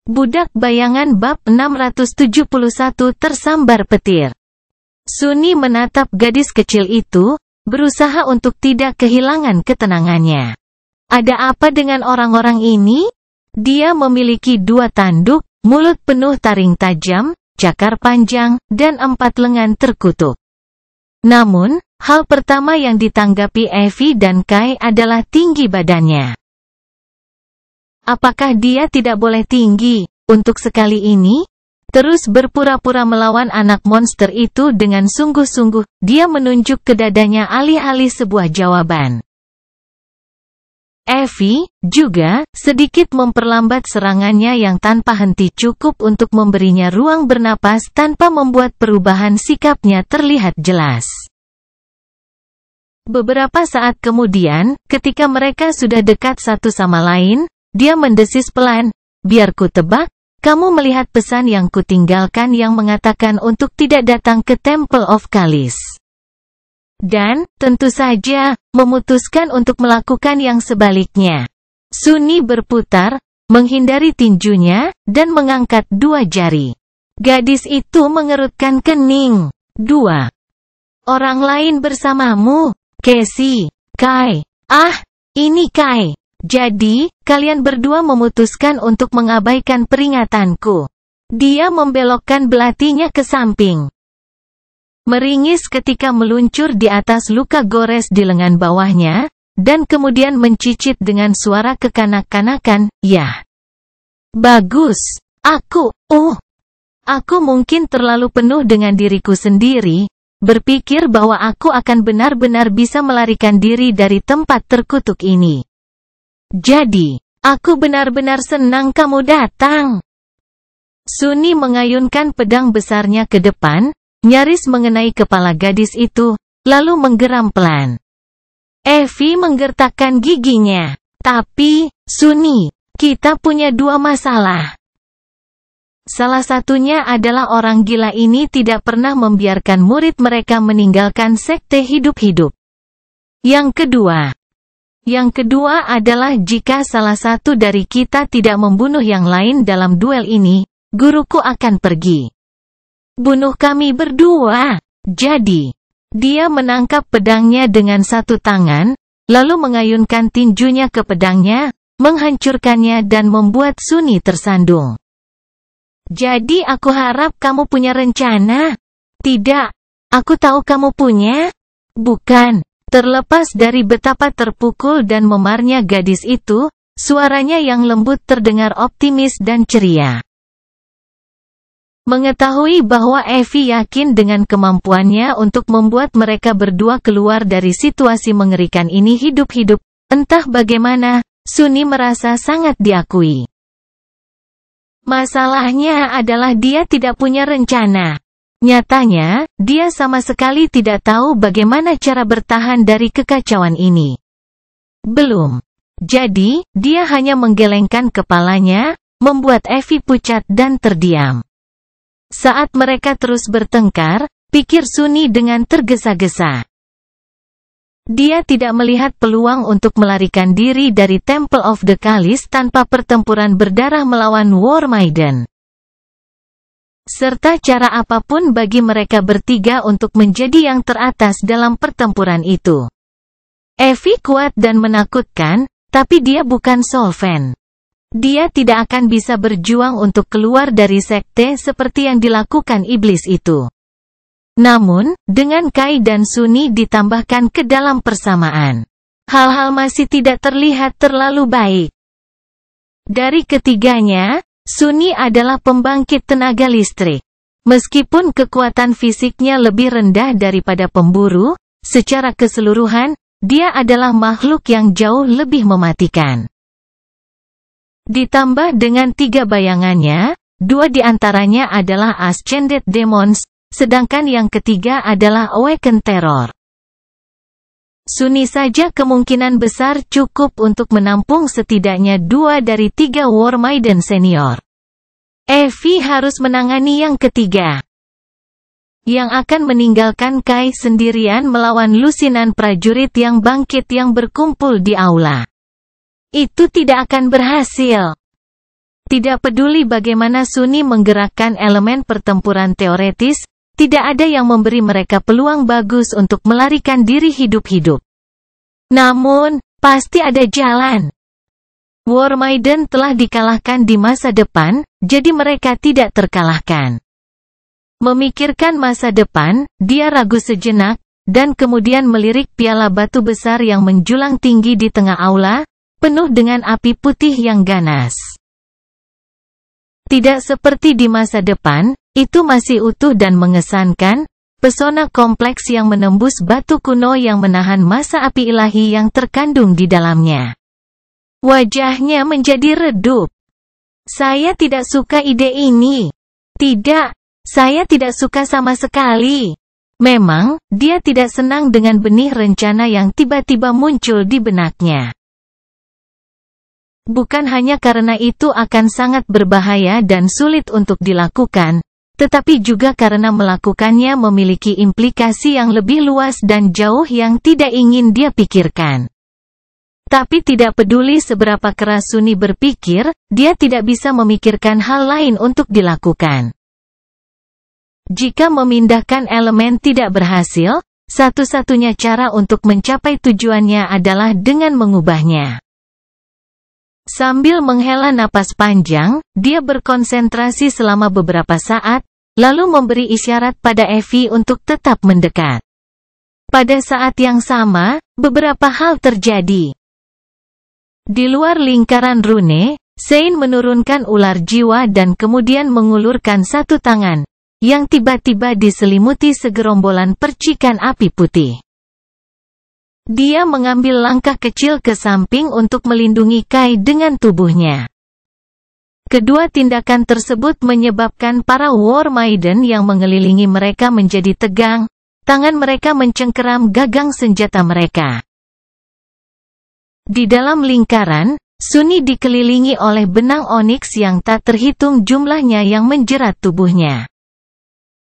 Budak bayangan bab 671 tersambar petir. Sunni menatap gadis kecil itu, berusaha untuk tidak kehilangan ketenangannya. Ada apa dengan orang-orang ini? Dia memiliki 2 tanduk, mulut penuh taring tajam, cakar panjang, dan 4 lengan terkutuk. Namun, hal pertama yang ditanggapi Evie dan Kai adalah tinggi badannya. Apakah dia tidak boleh tinggi, untuk sekali ini? Terus berpura-pura melawan anak monster itu dengan sungguh-sungguh, dia menunjuk ke dadanya alih-alih sebuah jawaban. Evie, juga, sedikit memperlambat serangannya yang tanpa henti cukup untuk memberinya ruang bernapas tanpa membuat perubahan sikapnya terlihat jelas. Beberapa saat kemudian, ketika mereka sudah dekat satu sama lain, dia mendesis pelan, "Biar ku tebak, kamu melihat pesan yang kutinggalkan yang mengatakan untuk tidak datang ke Temple of Kalis. Dan, tentu saja, memutuskan untuk melakukan yang sebaliknya." Sunni berputar, menghindari tinjunya, dan mengangkat 2 jari. Gadis itu mengerutkan kening. 2 orang lain bersamamu, Casey, Kai. Ah, ini Kai. Jadi, kalian berdua memutuskan untuk mengabaikan peringatanku. Dia membelokkan belatinya ke samping. Meringis ketika meluncur di atas luka gores di lengan bawahnya, dan kemudian mencicit dengan suara kekanak-kanakan, "Yah. Bagus. Aku mungkin terlalu penuh dengan diriku sendiri, berpikir bahwa aku akan benar-benar bisa melarikan diri dari tempat terkutuk ini. Jadi, aku benar-benar senang kamu datang." Sunni mengayunkan pedang besarnya ke depan, nyaris mengenai kepala gadis itu, lalu menggeram pelan. Evie menggertakkan giginya. "Tapi, Sunni, kita punya 2 masalah. Salah satunya adalah orang gila ini tidak pernah membiarkan murid mereka meninggalkan sekte hidup-hidup. Yang kedua adalah jika salah satu dari kita tidak membunuh yang lain dalam duel ini, guruku akan pergi. Bunuh kami berdua." Jadi, dia menangkap pedangnya dengan 1 tangan, lalu mengayunkan tinjunya ke pedangnya, menghancurkannya dan membuat Sunni tersandung. "Jadi aku harap kamu punya rencana." "Tidak. Aku tahu kamu punya." "Bukan." Terlepas dari betapa terpukul dan memarnya gadis itu, suaranya yang lembut terdengar optimis dan ceria. Mengetahui bahwa Evie yakin dengan kemampuannya untuk membuat mereka berdua keluar dari situasi mengerikan ini hidup-hidup, entah bagaimana, Sunni merasa sangat diakui. Masalahnya adalah dia tidak punya rencana. Nyatanya, dia sama sekali tidak tahu bagaimana cara bertahan dari kekacauan ini. Belum. Jadi, dia hanya menggelengkan kepalanya, membuat Evie pucat dan terdiam. Saat mereka terus bertengkar, pikir Sunni dengan tergesa-gesa. Dia tidak melihat peluang untuk melarikan diri dari Temple of the Kalis tanpa pertempuran berdarah melawan War Maiden. Serta cara apapun bagi mereka bertiga untuk menjadi yang teratas dalam pertempuran itu. Evie kuat dan menakutkan, tapi dia bukan solven. Dia tidak akan bisa berjuang untuk keluar dari sekte seperti yang dilakukan iblis itu. Namun, dengan Kai dan Sunni ditambahkan ke dalam persamaan, hal-hal masih tidak terlihat terlalu baik. Dari ketiganya, Sunni adalah pembangkit tenaga listrik. Meskipun kekuatan fisiknya lebih rendah daripada pemburu, secara keseluruhan, dia adalah makhluk yang jauh lebih mematikan. Ditambah dengan 3 bayangannya, 2 diantaranya adalah Ascended Demons, sedangkan yang ketiga adalah Awakened Terror. Sunni saja kemungkinan besar cukup untuk menampung setidaknya 2 dari 3 War Maiden senior. Evie harus menangani yang ketiga, yang akan meninggalkan Kai sendirian melawan lusinan prajurit yang bangkit yang berkumpul di aula. Itu tidak akan berhasil. Tidak peduli bagaimana Sunni menggerakkan elemen pertempuran teoretis, tidak ada yang memberi mereka peluang bagus untuk melarikan diri hidup-hidup. Namun, pasti ada jalan. Warmaiden telah dikalahkan di masa depan, jadi mereka tidak terkalahkan. Memikirkan masa depan, dia ragu sejenak, dan kemudian melirik piala batu besar yang menjulang tinggi di tengah aula, penuh dengan api putih yang ganas. Tidak seperti di masa depan, itu masih utuh dan mengesankan, pesona kompleks yang menembus batu kuno yang menahan masa api ilahi yang terkandung di dalamnya. Wajahnya menjadi redup. Saya tidak suka ide ini. Tidak, saya tidak suka sama sekali. Memang, dia tidak senang dengan benih rencana yang tiba-tiba muncul di benaknya. Bukan hanya karena itu akan sangat berbahaya dan sulit untuk dilakukan, tetapi juga karena melakukannya memiliki implikasi yang lebih luas dan jauh yang tidak ingin dia pikirkan. Tapi tidak peduli seberapa keras Sunni berpikir, dia tidak bisa memikirkan hal lain untuk dilakukan. Jika memindahkan elemen tidak berhasil, satu-satunya cara untuk mencapai tujuannya adalah dengan mengubahnya. Sambil menghela napas panjang, dia berkonsentrasi selama beberapa saat, lalu memberi isyarat pada Evie untuk tetap mendekat. Pada saat yang sama, beberapa hal terjadi. Di luar lingkaran rune, Sein menurunkan ular jiwa dan kemudian mengulurkan satu tangan, yang tiba-tiba diselimuti segerombolan percikan api putih. Dia mengambil langkah kecil ke samping untuk melindungi Kai dengan tubuhnya. Kedua tindakan tersebut menyebabkan para Warmaiden yang mengelilingi mereka menjadi tegang, tangan mereka mencengkeram gagang senjata mereka. Di dalam lingkaran, Sunni dikelilingi oleh benang oniks yang tak terhitung jumlahnya yang menjerat tubuhnya.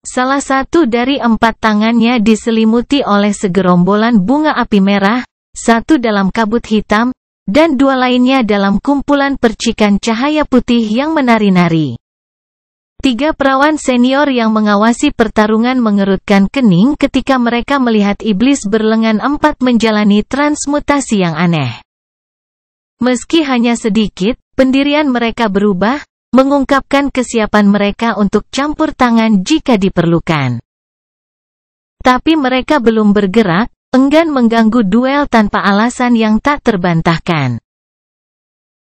Salah satu dari 4 tangannya diselimuti oleh segerombolan bunga api merah, satu dalam kabut hitam, dan 2 lainnya dalam kumpulan percikan cahaya putih yang menari-nari. 3 perawan senior yang mengawasi pertarungan mengerutkan kening ketika mereka melihat iblis berlengan 4 menjalani transmutasi yang aneh. Meski hanya sedikit, pendirian mereka berubah, mengungkapkan kesiapan mereka untuk campur tangan jika diperlukan. Tapi mereka belum bergerak, enggan mengganggu duel tanpa alasan yang tak terbantahkan.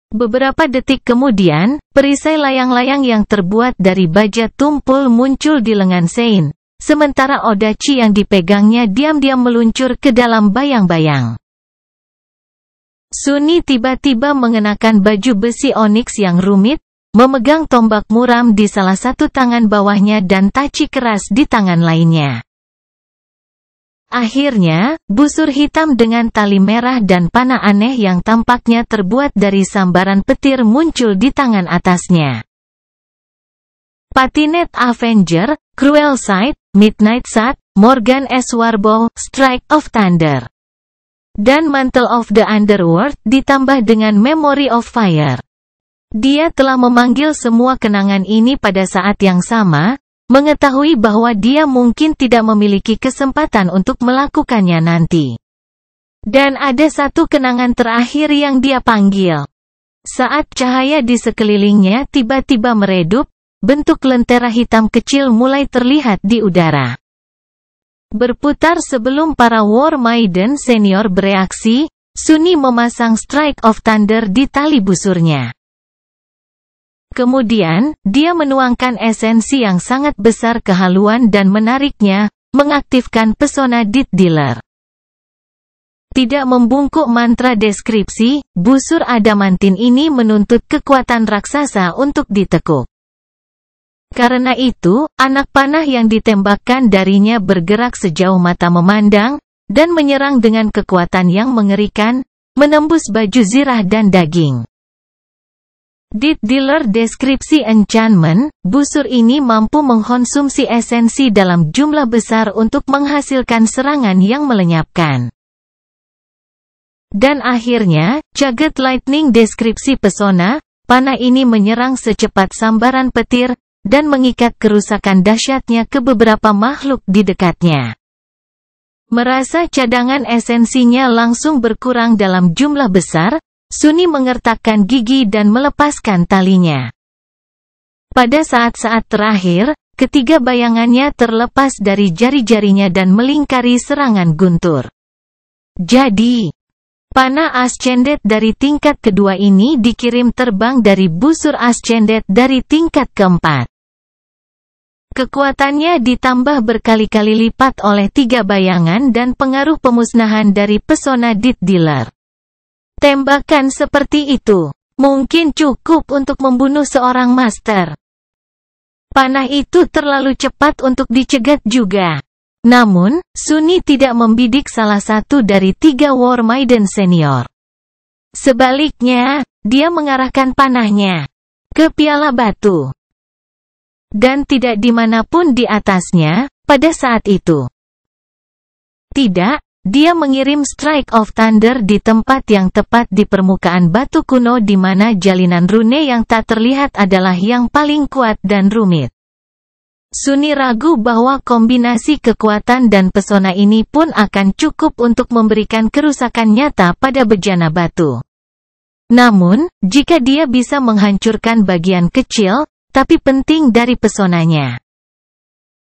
Beberapa detik kemudian, perisai layang-layang yang terbuat dari baja tumpul muncul di lengan Sein, sementara Odachi yang dipegangnya diam-diam meluncur ke dalam bayang-bayang. Sunni tiba-tiba mengenakan baju besi oniks yang rumit, memegang tombak muram di salah satu tangan bawahnya dan taci keras di tangan lainnya. Akhirnya, busur hitam dengan tali merah dan panah aneh yang tampaknya terbuat dari sambaran petir muncul di tangan atasnya. Patinet Avenger, Cruel Sight, Midnight Sat, Morgan S. Warbow, Strike of Thunder, dan Mantle of the Underworld ditambah dengan Memory of Fire. Dia telah memanggil semua kenangan ini pada saat yang sama, mengetahui bahwa dia mungkin tidak memiliki kesempatan untuk melakukannya nanti. Dan ada satu kenangan terakhir yang dia panggil. Saat cahaya di sekelilingnya tiba-tiba meredup, bentuk lentera hitam kecil mulai terlihat di udara. Berputar sebelum para Warmaiden senior bereaksi, Sunni memasang Strike of Thunder di tali busurnya. Kemudian, dia menuangkan esensi yang sangat besar kehaluan dan menariknya, mengaktifkan pesona Death Dealer. Tidak membungkuk mantra deskripsi, busur adamantin ini menuntut kekuatan raksasa untuk ditekuk. Karena itu, anak panah yang ditembakkan darinya bergerak sejauh mata memandang, dan menyerang dengan kekuatan yang mengerikan, menembus baju zirah dan daging. Death Dealer deskripsi enchantment, busur ini mampu mengkonsumsi esensi dalam jumlah besar untuk menghasilkan serangan yang melenyapkan. Dan akhirnya, Jagged Lightning deskripsi pesona, panah ini menyerang secepat sambaran petir, dan mengikat kerusakan dahsyatnya ke beberapa makhluk di dekatnya. Merasa cadangan esensinya langsung berkurang dalam jumlah besar, Sunni mengertakkan gigi dan melepaskan talinya. Pada saat-saat terakhir, ketiga bayangannya terlepas dari jari-jarinya dan melingkari serangan guntur. Jadi, panah Ascendet dari tingkat kedua ini dikirim terbang dari busur Ascendet dari tingkat keempat. Kekuatannya ditambah berkali-kali lipat oleh tiga bayangan dan pengaruh pemusnahan dari pesona Death Dealer. Tembakan seperti itu mungkin cukup untuk membunuh seorang master. Panah itu terlalu cepat untuk dicegat juga. Namun, Sunni tidak membidik salah satu dari tiga War Maiden senior. Sebaliknya, dia mengarahkan panahnya ke piala batu. Dan tidak dimanapun di atasnya, pada saat itu. Tidak, dia mengirim Strike of Thunder di tempat yang tepat di permukaan batu kuno di mana jalinan rune yang tak terlihat adalah yang paling kuat dan rumit. Sunni ragu bahwa kombinasi kekuatan dan pesona ini pun akan cukup untuk memberikan kerusakan nyata pada bejana batu. Namun, jika dia bisa menghancurkan bagian kecil, tapi penting dari pesonanya,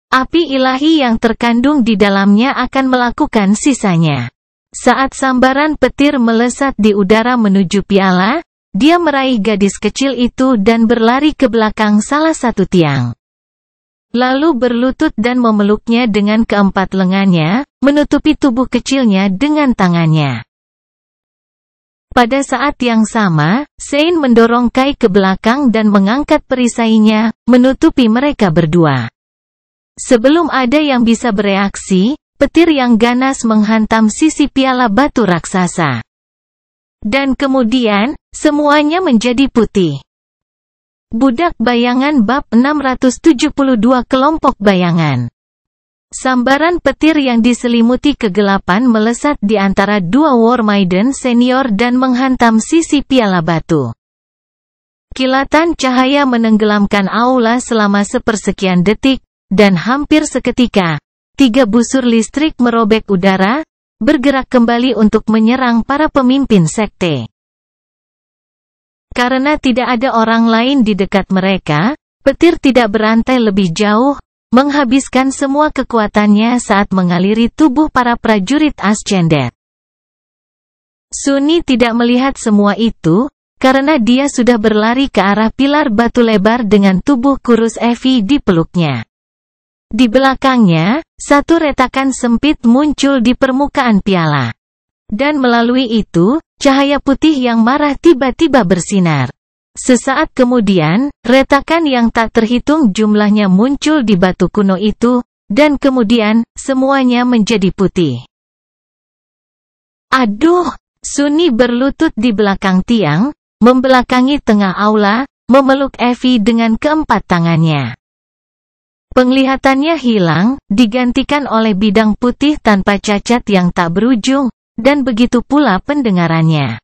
api ilahi yang terkandung di dalamnya akan melakukan sisanya. Saat sambaran petir melesat di udara menuju piala, dia meraih gadis kecil itu dan berlari ke belakang salah satu tiang. Lalu berlutut dan memeluknya dengan keempat lengannya, menutupi tubuh kecilnya dengan tangannya. Pada saat yang sama, Sein mendorong Kai ke belakang dan mengangkat perisainya, menutupi mereka berdua. Sebelum ada yang bisa bereaksi, petir yang ganas menghantam sisi piala batu raksasa. Dan kemudian, semuanya menjadi putih. Budak Bayangan Bab 672 Kelompok Bayangan. Sambaran petir yang diselimuti kegelapan melesat di antara dua War Maiden senior dan menghantam sisi piala batu. Kilatan cahaya menenggelamkan aula selama sepersekian detik, dan hampir seketika, tiga busur listrik merobek udara, bergerak kembali untuk menyerang para pemimpin sekte. Karena tidak ada orang lain di dekat mereka, petir tidak berantai lebih jauh, menghabiskan semua kekuatannya saat mengaliri tubuh para prajurit Ascendet. Sunni tidak melihat semua itu, karena dia sudah berlari ke arah pilar batu lebar dengan tubuh kurus Evie di peluknya. Di belakangnya, satu retakan sempit muncul di permukaan piala. Dan melalui itu, cahaya putih yang marah tiba-tiba bersinar. Sesaat kemudian, retakan yang tak terhitung jumlahnya muncul di batu kuno itu, dan kemudian, semuanya menjadi putih. Aduh! Sunni berlutut di belakang tiang, membelakangi tengah aula, memeluk Evie dengan keempat tangannya. Penglihatannya hilang, digantikan oleh bidang putih tanpa cacat yang tak berujung, dan begitu pula pendengarannya.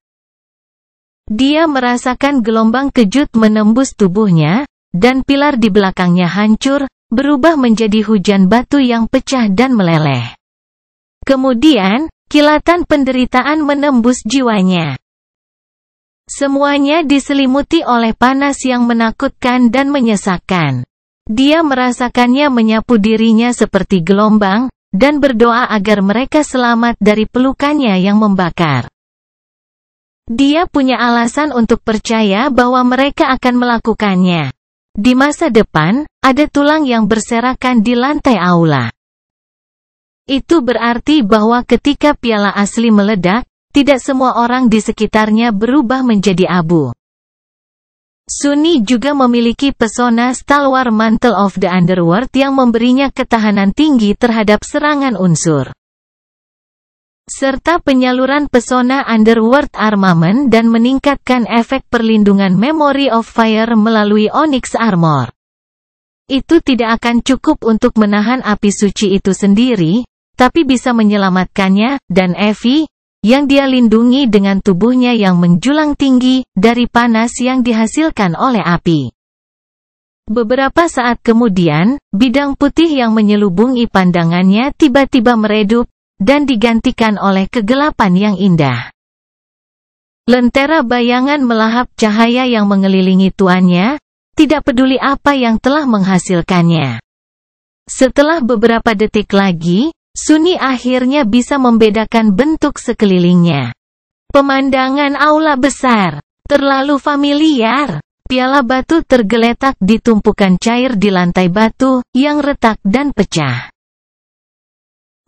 Dia merasakan gelombang kejut menembus tubuhnya, dan pilar di belakangnya hancur, berubah menjadi hujan batu yang pecah dan meleleh. Kemudian, kilatan penderitaan menembus jiwanya. Semuanya diselimuti oleh panas yang menakutkan dan menyesakkan. Dia merasakannya menyapu dirinya seperti gelombang, dan berdoa agar mereka selamat dari pelukannya yang membakar. Dia punya alasan untuk percaya bahwa mereka akan melakukannya. Di masa depan, ada tulang yang berserakan di lantai aula. Itu berarti bahwa ketika piala asli meledak, tidak semua orang di sekitarnya berubah menjadi abu. Sunni juga memiliki pesona Stalwar Mantle of the Underworld yang memberinya ketahanan tinggi terhadap serangan unsur. Serta penyaluran pesona Underworld Armament dan meningkatkan efek perlindungan Memory of Fire melalui Onyx Armor. Itu tidak akan cukup untuk menahan api suci itu sendiri, tapi bisa menyelamatkannya, dan Evie, yang dia lindungi dengan tubuhnya yang menjulang tinggi dari panas yang dihasilkan oleh api. Beberapa saat kemudian, bidang putih yang menyelubungi pandangannya tiba-tiba meredup, dan digantikan oleh kegelapan yang indah. Lentera bayangan melahap cahaya yang mengelilingi tuannya, tidak peduli apa yang telah menghasilkannya. Setelah beberapa detik lagi, Sunni akhirnya bisa membedakan bentuk sekelilingnya. Pemandangan aula besar, terlalu familiar. Piala batu tergeletak di tumpukan cair di lantai batu, yang retak dan pecah.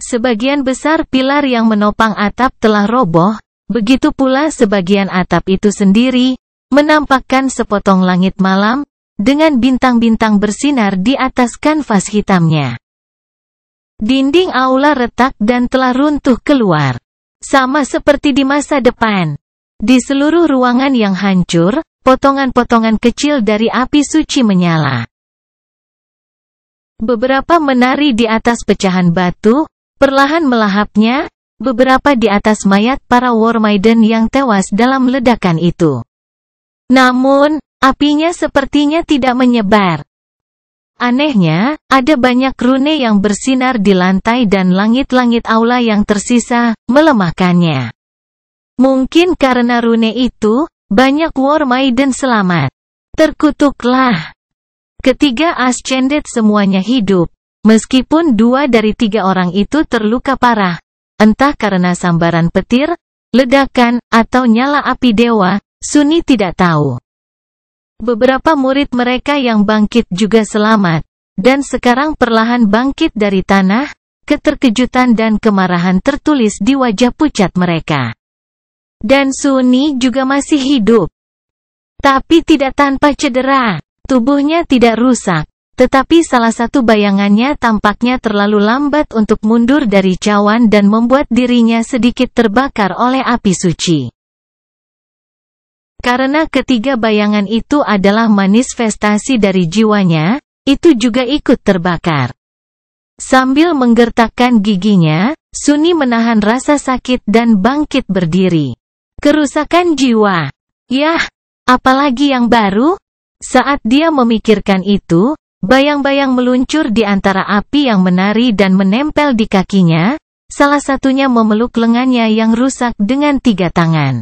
Sebagian besar pilar yang menopang atap telah roboh, begitu pula sebagian atap itu sendiri, menampakkan sepotong langit malam, dengan bintang-bintang bersinar di atas kanvas hitamnya. Dinding aula retak dan telah runtuh keluar. Sama seperti di masa depan. Di seluruh ruangan yang hancur, potongan-potongan kecil dari api suci menyala. Beberapa menari di atas pecahan batu, perlahan melahapnya, beberapa di atas mayat para War Maiden yang tewas dalam ledakan itu. Namun, apinya sepertinya tidak menyebar. Anehnya, ada banyak rune yang bersinar di lantai dan langit-langit aula yang tersisa, melemahkannya. Mungkin karena rune itu, banyak War Maiden selamat. Terkutuklah. Ketiga Ascended semuanya hidup, meskipun 2 dari 3 orang itu terluka parah, entah karena sambaran petir, ledakan, atau nyala api dewa, Sunni tidak tahu. Beberapa murid mereka yang bangkit juga selamat, dan sekarang perlahan bangkit dari tanah, keterkejutan dan kemarahan tertulis di wajah pucat mereka. Dan Sunni juga masih hidup. Tapi tidak tanpa cedera, tubuhnya tidak rusak, tetapi salah satu bayangannya tampaknya terlalu lambat untuk mundur dari cawan dan membuat dirinya sedikit terbakar oleh api suci. Karena ketiga bayangan itu adalah manifestasi dari jiwanya, itu juga ikut terbakar. Sambil menggertakkan giginya, Sunni menahan rasa sakit dan bangkit berdiri. Kerusakan jiwa. Yah, apalagi yang baru? Saat dia memikirkan itu, bayang-bayang meluncur di antara api yang menari dan menempel di kakinya, salah satunya memeluk lengannya yang rusak dengan 3 tangan.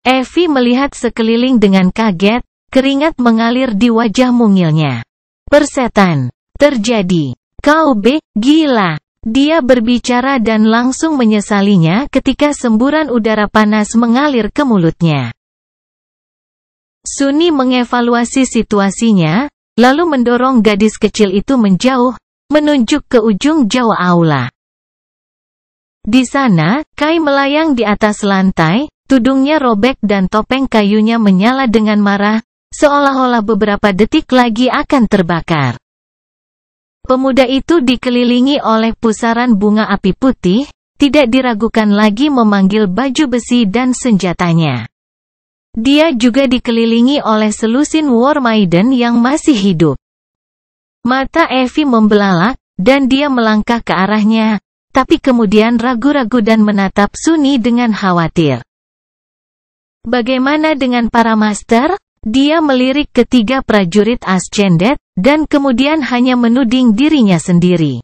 Evie melihat sekeliling dengan kaget, keringat mengalir di wajah mungilnya. Persetan. Terjadi. Kau gila. Dia berbicara dan langsung menyesalinya ketika semburan udara panas mengalir ke mulutnya. Sunni mengevaluasi situasinya, lalu mendorong gadis kecil itu menjauh, menunjuk ke ujung jauh aula. Di sana, Kai melayang di atas lantai, tudungnya robek dan topeng kayunya menyala dengan marah, seolah-olah beberapa detik lagi akan terbakar. Pemuda itu dikelilingi oleh pusaran bunga api putih, tidak diragukan lagi memanggil baju besi dan senjatanya. Dia juga dikelilingi oleh selusin War Maiden yang masih hidup. Mata Evie membelalak, dan dia melangkah ke arahnya, tapi kemudian ragu-ragu dan menatap Sunni dengan khawatir. Bagaimana dengan para master? Dia melirik ketiga prajurit Ascended, dan kemudian hanya menuding dirinya sendiri.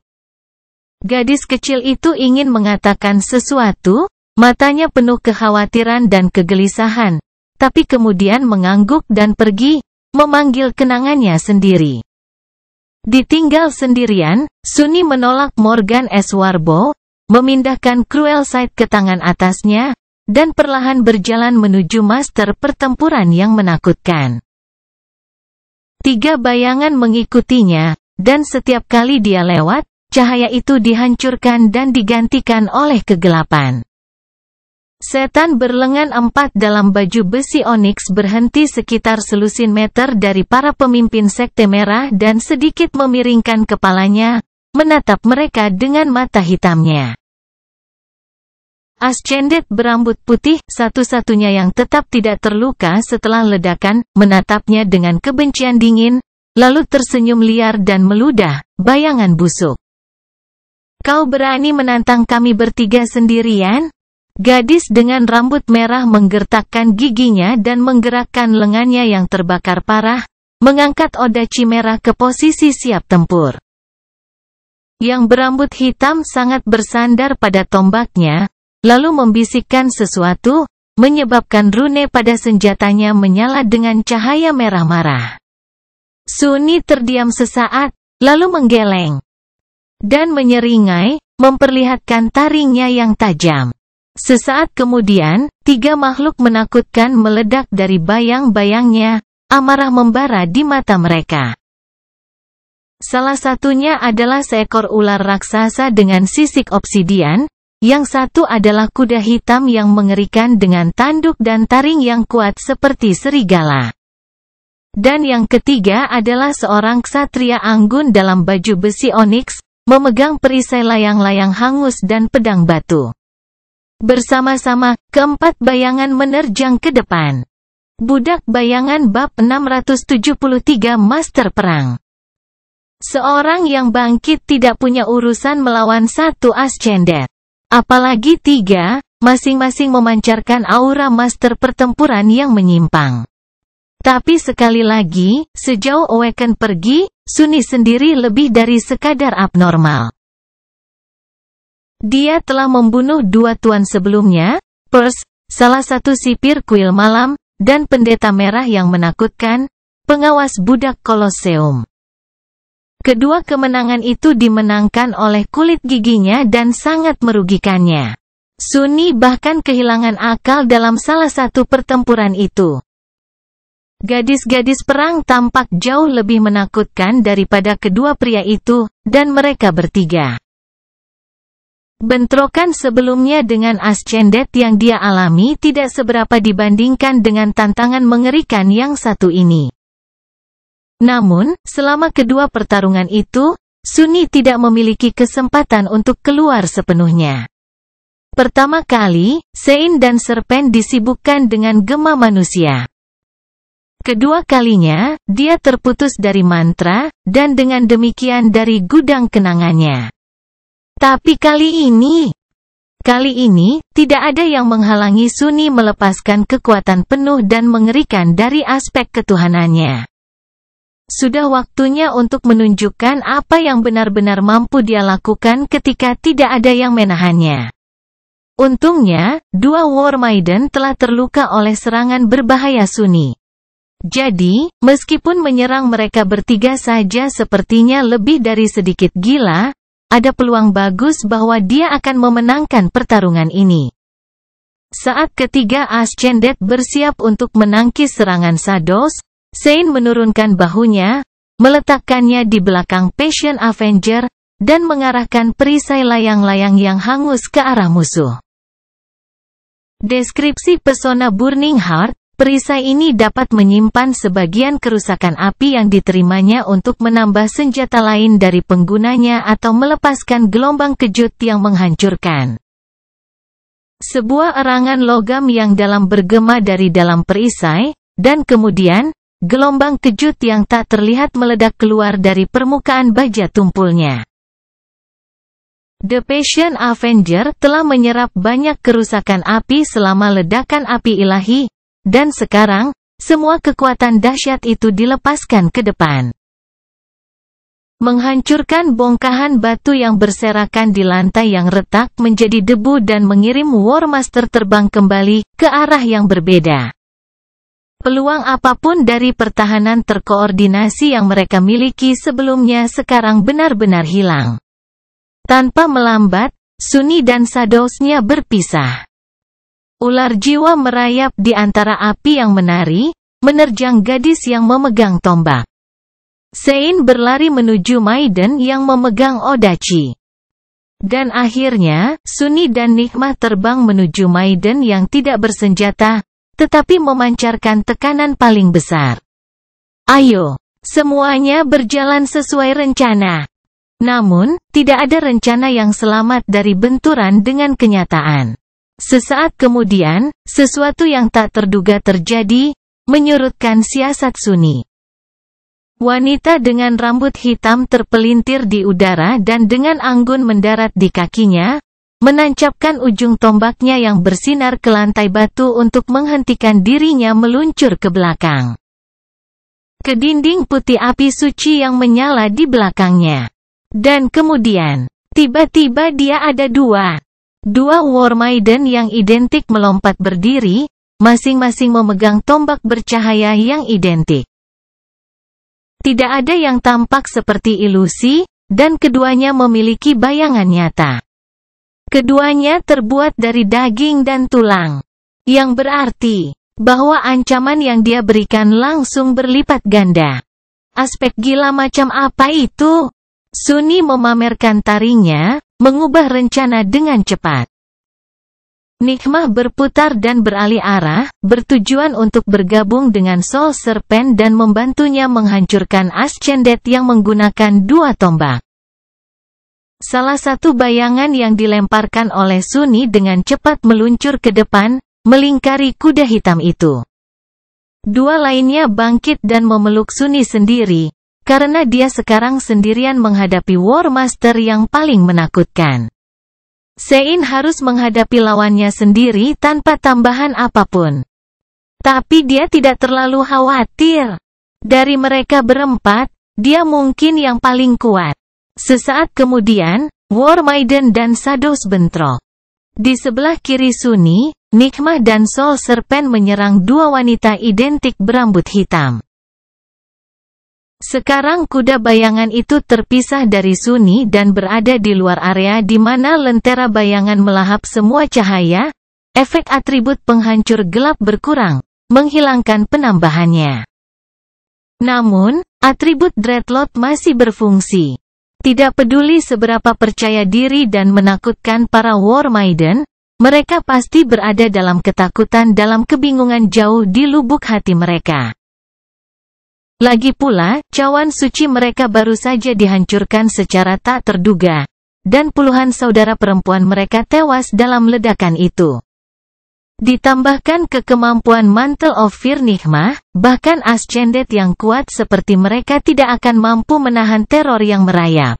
Gadis kecil itu ingin mengatakan sesuatu, matanya penuh kekhawatiran dan kegelisahan, tapi kemudian mengangguk dan pergi, memanggil kenangannya sendiri. Ditinggal sendirian, Sunni menolak Morgan S. Warbow, memindahkan Cruel Sight ke tangan atasnya, dan perlahan berjalan menuju master pertempuran yang menakutkan. 3 bayangan mengikutinya, dan setiap kali dia lewat, cahaya itu dihancurkan dan digantikan oleh kegelapan. Setan berlengan 4 dalam baju besi oniks berhenti sekitar selusin meter dari para pemimpin Sekte Merah dan sedikit memiringkan kepalanya, menatap mereka dengan mata hitamnya. Ascended berambut putih, satu-satunya yang tetap tidak terluka setelah ledakan, menatapnya dengan kebencian dingin, lalu tersenyum liar dan meludah, bayangan busuk. Kau berani menantang kami bertiga sendirian? Gadis dengan rambut merah menggertakkan giginya dan menggerakkan lengannya yang terbakar parah, mengangkat odachi merah ke posisi siap tempur. Yang berambut hitam sangat bersandar pada tombaknya, lalu membisikkan sesuatu, menyebabkan rune pada senjatanya menyala dengan cahaya merah marah. Sunni terdiam sesaat, lalu menggeleng dan menyeringai, memperlihatkan taringnya yang tajam. Sesaat kemudian, 3 makhluk menakutkan meledak dari bayang-bayangnya, amarah membara di mata mereka. Salah satunya adalah seekor ular raksasa dengan sisik obsidian, yang satu adalah kuda hitam yang mengerikan dengan tanduk dan taring yang kuat seperti serigala. Dan yang ketiga adalah seorang ksatria anggun dalam baju besi oniks, memegang perisai layang-layang hangus dan pedang batu. Bersama-sama, keempat bayangan menerjang ke depan. Budak bayangan bab 673 Master Perang. Seorang yang bangkit tidak punya urusan melawan satu ascendet. Apalagi 3, masing-masing memancarkan aura master pertempuran yang menyimpang. Tapi sekali lagi, sejauh Awaken pergi, Sunni sendiri lebih dari sekadar abnormal. Dia telah membunuh 2 tuan sebelumnya, Perse, salah satu sipir kuil malam, dan pendeta merah yang menakutkan, pengawas budak Kolosseum. Kedua kemenangan itu dimenangkan oleh kulit giginya dan sangat merugikannya. Sunni bahkan kehilangan akal dalam salah satu pertempuran itu. Gadis-gadis perang tampak jauh lebih menakutkan daripada kedua pria itu, dan mereka bertiga. Bentrokan sebelumnya dengan ascendet yang dia alami tidak seberapa dibandingkan dengan tantangan mengerikan yang satu ini. Namun, selama kedua pertarungan itu, Sunni tidak memiliki kesempatan untuk keluar sepenuhnya. Pertama kali, Sein dan Serpen disibukkan dengan gema manusia. Kedua kalinya, dia terputus dari mantra, dan dengan demikian dari gudang kenangannya. Tapi kali ini, tidak ada yang menghalangi Sunni melepaskan kekuatan penuh dan mengerikan dari aspek ketuhanannya. Sudah waktunya untuk menunjukkan apa yang benar-benar mampu dia lakukan ketika tidak ada yang menahannya. Untungnya, 2 War Maiden telah terluka oleh serangan berbahaya Sunni. Jadi, meskipun menyerang mereka bertiga saja sepertinya lebih dari sedikit gila, ada peluang bagus bahwa dia akan memenangkan pertarungan ini. Saat ketiga ascendet bersiap untuk menangkis serangan Shadows, Sein menurunkan bahunya, meletakkannya di belakang Passion Avenger, dan mengarahkan perisai layang-layang yang hangus ke arah musuh. Deskripsi pesona Burning Heart. Perisai ini dapat menyimpan sebagian kerusakan api yang diterimanya untuk menambah senjata lain dari penggunanya atau melepaskan gelombang kejut yang menghancurkan. Sebuah erangan logam yang dalam bergema dari dalam perisai, dan kemudian, gelombang kejut yang tak terlihat meledak keluar dari permukaan baja tumpulnya. The Passion Avenger telah menyerap banyak kerusakan api selama ledakan api ilahi, dan sekarang, semua kekuatan dahsyat itu dilepaskan ke depan. Menghancurkan bongkahan batu yang berserakan di lantai yang retak menjadi debu dan mengirim War Master terbang kembali ke arah yang berbeda. Peluang apapun dari pertahanan terkoordinasi yang mereka miliki sebelumnya sekarang benar-benar hilang. Tanpa melambat, Sunni dan Shadows-nya berpisah. Ular jiwa merayap di antara api yang menari, menerjang gadis yang memegang tombak. Sein berlari menuju Maiden yang memegang odachi. Dan akhirnya, Sunni dan Nikmah terbang menuju Maiden yang tidak bersenjata, tetapi memancarkan tekanan paling besar. Ayo, semuanya berjalan sesuai rencana. Namun, tidak ada rencana yang selamat dari benturan dengan kenyataan. Sesaat kemudian, sesuatu yang tak terduga terjadi, menyurutkan siasat Sunni. Wanita dengan rambut hitam terpelintir di udara dan dengan anggun mendarat di kakinya, menancapkan ujung tombaknya yang bersinar ke lantai batu untuk menghentikan dirinya meluncur ke belakang. Ke dinding putih api suci yang menyala di belakangnya. Dan kemudian, tiba-tiba dia ada dua War Maiden yang identik melompat berdiri, masing-masing memegang tombak bercahaya yang identik. Tidak ada yang tampak seperti ilusi, dan keduanya memiliki bayangan nyata. Keduanya terbuat dari daging dan tulang, yang berarti bahwa ancaman yang dia berikan langsung berlipat ganda. Aspek gila macam apa itu? Sunni memamerkan taringnya, mengubah rencana dengan cepat. Nikmah berputar dan beralih arah, bertujuan untuk bergabung dengan Soul Serpent dan membantunya menghancurkan Ascended yang menggunakan dua tombak. Salah satu bayangan yang dilemparkan oleh Sunni dengan cepat meluncur ke depan, melingkari kuda hitam itu. Dua lainnya bangkit dan memeluk Sunni sendiri, karena dia sekarang sendirian menghadapi War Master yang paling menakutkan. Sein harus menghadapi lawannya sendiri tanpa tambahan apapun. Tapi dia tidak terlalu khawatir. Dari mereka berempat, dia mungkin yang paling kuat. Sesaat kemudian, War Maiden dan Shadows bentrok. Di sebelah kiri Sunni, Nikmah dan Soul Serpent menyerang dua wanita identik berambut hitam. Sekarang kuda bayangan itu terpisah dari Sunni dan berada di luar area di mana lentera bayangan melahap semua cahaya, efek atribut penghancur gelap berkurang, menghilangkan penambahannya. Namun, atribut Dreadlord masih berfungsi. Tidak peduli seberapa percaya diri dan menakutkan para War Maiden, mereka pasti berada dalam ketakutan dalam kebingungan jauh di lubuk hati mereka. Lagi pula, cawan suci mereka baru saja dihancurkan secara tak terduga, dan puluhan saudara perempuan mereka tewas dalam ledakan itu. Ditambahkan ke kemampuan Mantle of Fear Nikmah, bahkan Ascended yang kuat seperti mereka tidak akan mampu menahan teror yang merayap.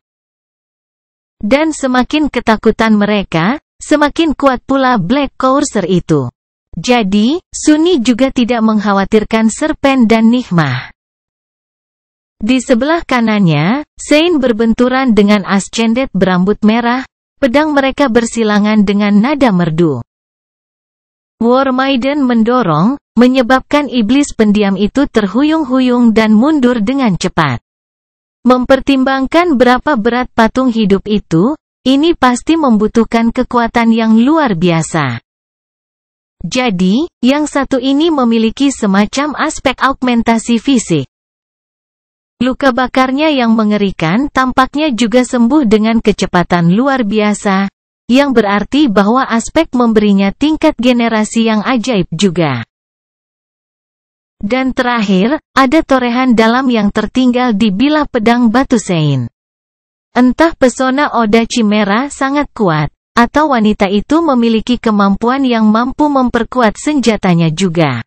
Dan semakin ketakutan mereka, semakin kuat pula Black Courser itu. Jadi, Sunni juga tidak mengkhawatirkan Serpent dan Nikmah. Di sebelah kanannya, Sein berbenturan dengan Ascended berambut merah, pedang mereka bersilangan dengan nada merdu. War Maiden mendorong, menyebabkan iblis pendiam itu terhuyung-huyung dan mundur dengan cepat. Mempertimbangkan berapa berat patung hidup itu, ini pasti membutuhkan kekuatan yang luar biasa. Jadi, yang satu ini memiliki semacam aspek augmentasi fisik. Luka bakarnya yang mengerikan tampaknya juga sembuh dengan kecepatan luar biasa, yang berarti bahwa aspek memberinya tingkat generasi yang ajaib juga. Dan terakhir, ada torehan dalam yang tertinggal di bilah pedang batu Sein. Entah pesona Oda Chimera sangat kuat, atau wanita itu memiliki kemampuan yang mampu memperkuat senjatanya juga.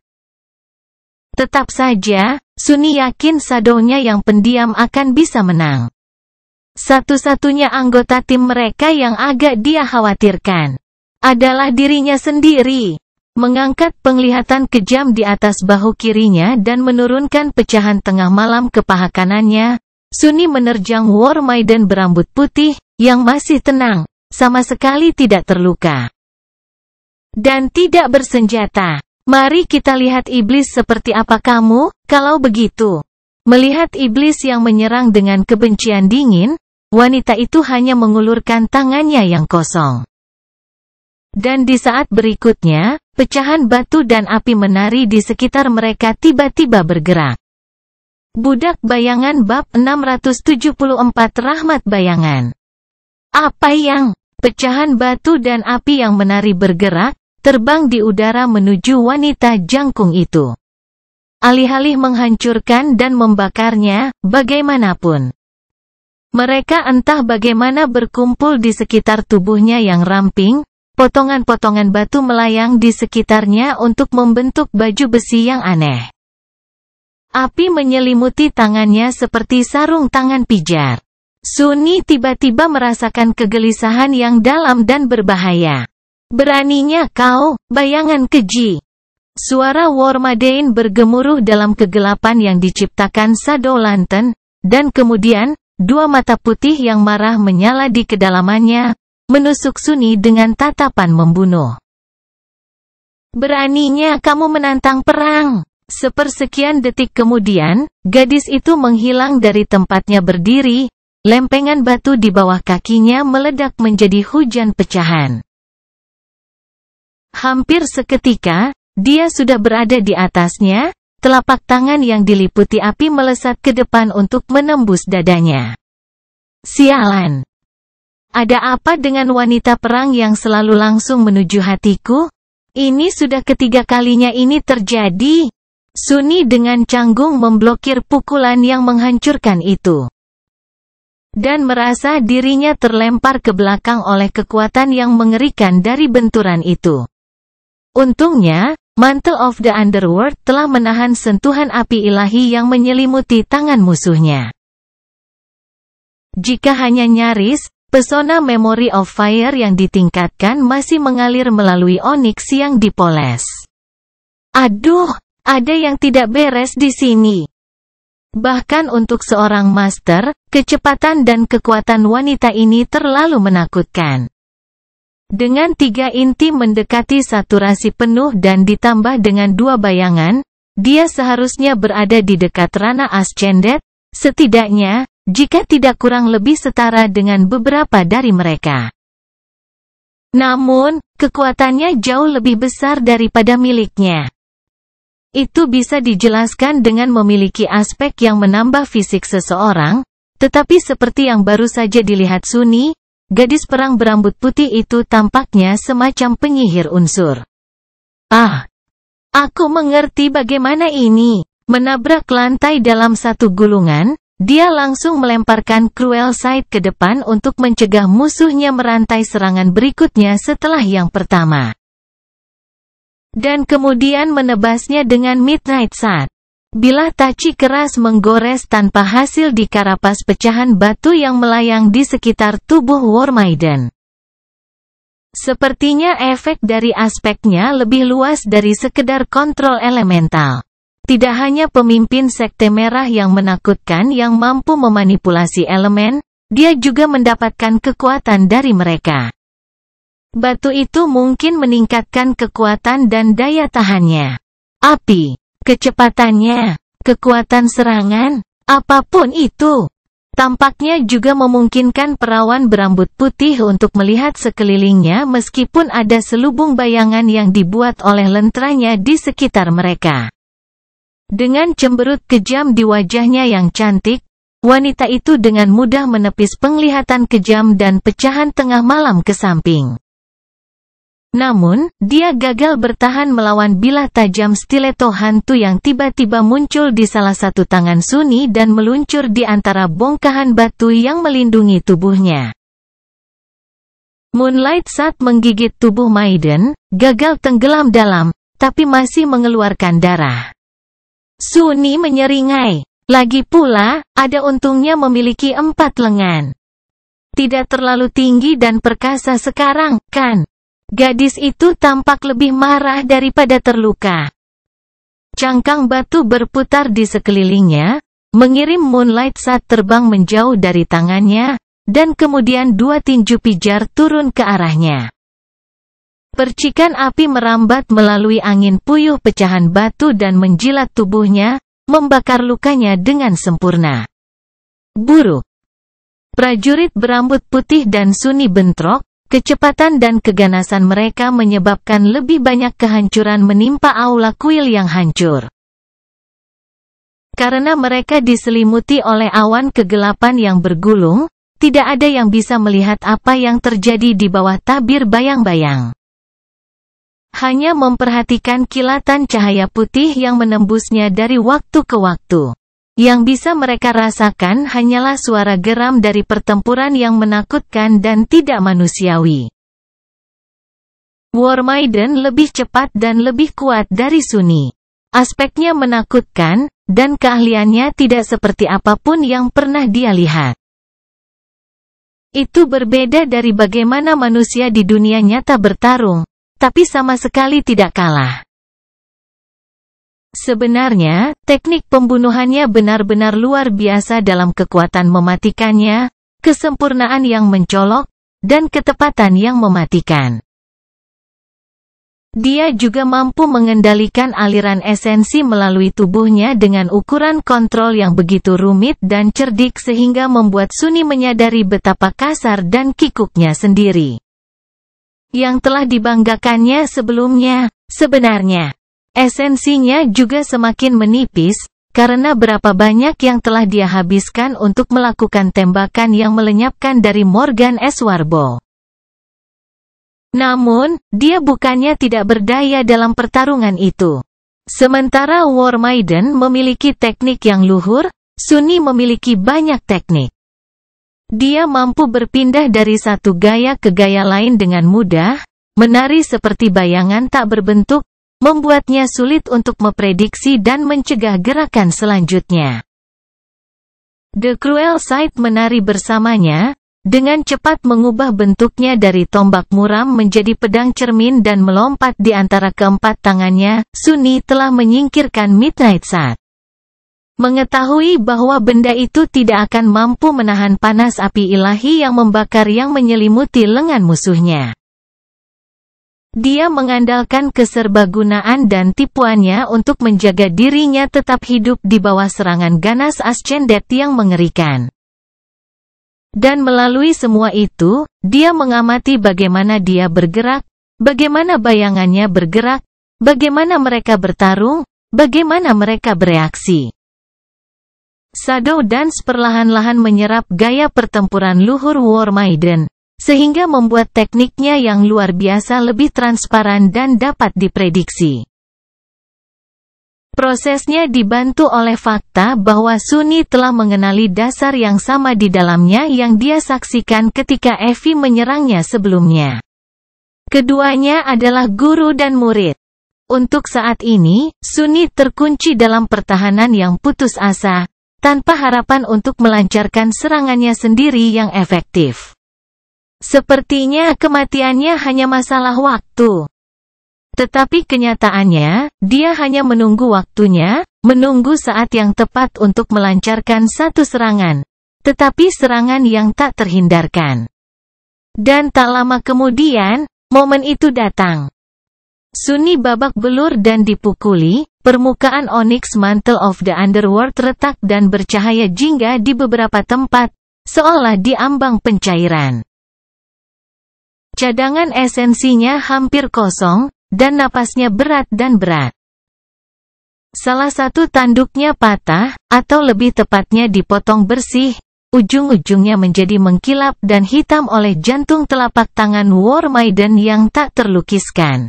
Tetap saja, Sunni yakin Shadow-nya yang pendiam akan bisa menang. Satu-satunya anggota tim mereka yang agak dia khawatirkan adalah dirinya sendiri. Mengangkat penglihatan kejam di atas bahu kirinya dan menurunkan pecahan tengah malam ke paha kanannya, Sunni menerjang War Maiden berambut putih, yang masih tenang, sama sekali tidak terluka. Dan tidak bersenjata. Mari kita lihat iblis seperti apa kamu, kalau begitu. Melihat iblis yang menyerang dengan kebencian dingin, wanita itu hanya mengulurkan tangannya yang kosong. Dan di saat berikutnya, pecahan batu dan api menari di sekitar mereka tiba-tiba bergerak. Budak Bayangan Bab 674 Rahmat Bayangan. Apa yang? Pecahan batu dan api yang menari bergerak, terbang di udara menuju wanita jangkung itu. Alih-alih menghancurkan dan membakarnya, bagaimanapun. Mereka entah bagaimana berkumpul di sekitar tubuhnya yang ramping, potongan-potongan batu melayang di sekitarnya untuk membentuk baju besi yang aneh. Api menyelimuti tangannya seperti sarung tangan pijar. Sunni tiba-tiba merasakan kegelisahan yang dalam dan berbahaya. Beraninya kau, bayangan keji. Suara Wormadane bergemuruh dalam kegelapan yang diciptakan Shadow Lantern, dan kemudian, dua mata putih yang marah menyala di kedalamannya, menusuk Sunni dengan tatapan membunuh. Beraninya kamu menantang perang. Sepersekian detik kemudian, gadis itu menghilang dari tempatnya berdiri, lempengan batu di bawah kakinya meledak menjadi hujan pecahan. Hampir seketika, dia sudah berada di atasnya, telapak tangan yang diliputi api melesat ke depan untuk menembus dadanya. Sialan! Ada apa dengan wanita perang yang selalu langsung menuju hatiku? Ini sudah ketiga kalinya ini terjadi. Sunni dengan canggung memblokir pukulan yang menghancurkan itu. Dan merasa dirinya terlempar ke belakang oleh kekuatan yang mengerikan dari benturan itu. Untungnya, Mantle of the Underworld telah menahan sentuhan api ilahi yang menyelimuti tangan musuhnya. Jika hanya nyaris, pesona Memory of Fire yang ditingkatkan masih mengalir melalui onyx yang dipoles. Aduh, ada yang tidak beres di sini. Bahkan untuk seorang master, kecepatan dan kekuatan wanita ini terlalu menakutkan. Dengan 3 inti mendekati saturasi penuh dan ditambah dengan 2 bayangan, dia seharusnya berada di dekat Rana Ascended, setidaknya, jika tidak kurang lebih setara dengan beberapa dari mereka. Namun, kekuatannya jauh lebih besar daripada miliknya. Itu bisa dijelaskan dengan memiliki aspek yang menambah fisik seseorang, tetapi seperti yang baru saja dilihat Sunni, gadis perang berambut putih itu tampaknya semacam penyihir unsur. Ah! Aku mengerti bagaimana ini. Menabrak lantai dalam satu gulungan, dia langsung melemparkan Cruel Sight ke depan untuk mencegah musuhnya merantai serangan berikutnya setelah yang pertama. Dan kemudian menebasnya dengan Midnight Shot. Bilah taci keras menggores tanpa hasil di karapas pecahan batu yang melayang di sekitar tubuh Wormadane. Sepertinya efek dari aspeknya lebih luas dari sekedar kontrol elemental. Tidak hanya pemimpin Sekte Merah yang menakutkan yang mampu memanipulasi elemen, dia juga mendapatkan kekuatan dari mereka. Batu itu mungkin meningkatkan kekuatan dan daya tahannya. Api. Kecepatannya, kekuatan serangan, apapun itu. Tampaknya juga memungkinkan perawan berambut putih untuk melihat sekelilingnya meskipun ada selubung bayangan yang dibuat oleh lentranya di sekitar mereka. Dengan cemberut kejam di wajahnya yang cantik, wanita itu dengan mudah menepis penglihatan kejam dan pecahan tengah malam ke samping. Namun, dia gagal bertahan melawan bilah tajam stiletto hantu yang tiba-tiba muncul di salah satu tangan Sunni dan meluncur di antara bongkahan batu yang melindungi tubuhnya. Moonlight Shot menggigit tubuh Maiden, gagal tenggelam dalam, tapi masih mengeluarkan darah. Sunni menyeringai. Lagi pula, ada untungnya memiliki 4 lengan. Tidak terlalu tinggi dan perkasa sekarang, kan? Gadis itu tampak lebih marah daripada terluka. Cangkang batu berputar di sekelilingnya, mengirim Moonlight Shot terbang menjauh dari tangannya, dan kemudian 2 tinju pijar turun ke arahnya. Percikan api merambat melalui angin puyuh pecahan batu dan menjilat tubuhnya, membakar lukanya dengan sempurna. Buruk. Prajurit berambut putih dan Sunni bentrok. Kecepatan dan keganasan mereka menyebabkan lebih banyak kehancuran menimpa aula kuil yang hancur. Karena mereka diselimuti oleh awan kegelapan yang bergulung, tidak ada yang bisa melihat apa yang terjadi di bawah tabir bayang-bayang. Hanya memperhatikan kilatan cahaya putih yang menembusnya dari waktu ke waktu. Yang bisa mereka rasakan hanyalah suara geram dari pertempuran yang menakutkan dan tidak manusiawi. Wormadane lebih cepat dan lebih kuat dari Sunni. Aspeknya menakutkan, dan keahliannya tidak seperti apapun yang pernah dia lihat. Itu berbeda dari bagaimana manusia di dunia nyata bertarung, tapi sama sekali tidak kalah. Sebenarnya, teknik pembunuhannya benar-benar luar biasa dalam kekuatan mematikannya, kesempurnaan yang mencolok, dan ketepatan yang mematikan. Dia juga mampu mengendalikan aliran esensi melalui tubuhnya dengan ukuran kontrol yang begitu rumit dan cerdik sehingga membuat Sunni menyadari betapa kasar dan kikuknya sendiri. Yang telah dibanggakannya sebelumnya, sebenarnya, esensinya juga semakin menipis, karena berapa banyak yang telah dia habiskan untuk melakukan tembakan yang melenyapkan dari Morgan S. Warbo. Namun, dia bukannya tidak berdaya dalam pertarungan itu. Sementara War Maiden memiliki teknik yang luhur, Sunni memiliki banyak teknik. Dia mampu berpindah dari satu gaya ke gaya lain dengan mudah, menari seperti bayangan tak berbentuk, membuatnya sulit untuk memprediksi dan mencegah gerakan selanjutnya. The Cruel Sight menari bersamanya, dengan cepat mengubah bentuknya dari tombak muram menjadi pedang cermin dan melompat di antara keempat tangannya. Sunni telah menyingkirkan Midnight Sun. Mengetahui bahwa benda itu tidak akan mampu menahan panas api ilahi yang membakar yang menyelimuti lengan musuhnya. Dia mengandalkan keserbagunaan dan tipuannya untuk menjaga dirinya tetap hidup di bawah serangan ganas Ascendet yang mengerikan. Dan melalui semua itu, dia mengamati bagaimana dia bergerak, bagaimana bayangannya bergerak, bagaimana mereka bertarung, bagaimana mereka bereaksi. Shadow Dance perlahan-lahan menyerap gaya pertempuran luhur War Maiden, sehingga membuat tekniknya yang luar biasa lebih transparan dan dapat diprediksi. Prosesnya dibantu oleh fakta bahwa Sunni telah mengenali dasar yang sama di dalamnya yang dia saksikan ketika Evie menyerangnya sebelumnya. Keduanya adalah guru dan murid. Untuk saat ini, Sunni terkunci dalam pertahanan yang putus asa, tanpa harapan untuk melancarkan serangannya sendiri yang efektif. Sepertinya kematiannya hanya masalah waktu. Tetapi kenyataannya, dia hanya menunggu waktunya, menunggu saat yang tepat untuk melancarkan satu serangan. Tetapi serangan yang tak terhindarkan. Dan tak lama kemudian, momen itu datang. Sunni babak belur dan dipukuli, permukaan Onyx Mantle of the Underworld retak dan bercahaya jingga di beberapa tempat, seolah diambang pencairan. Cadangan esensinya hampir kosong, dan napasnya berat dan berat. Salah satu tanduknya patah, atau lebih tepatnya dipotong bersih, ujung-ujungnya menjadi mengkilap dan hitam oleh jantung telapak tangan War Maiden yang tak terlukiskan.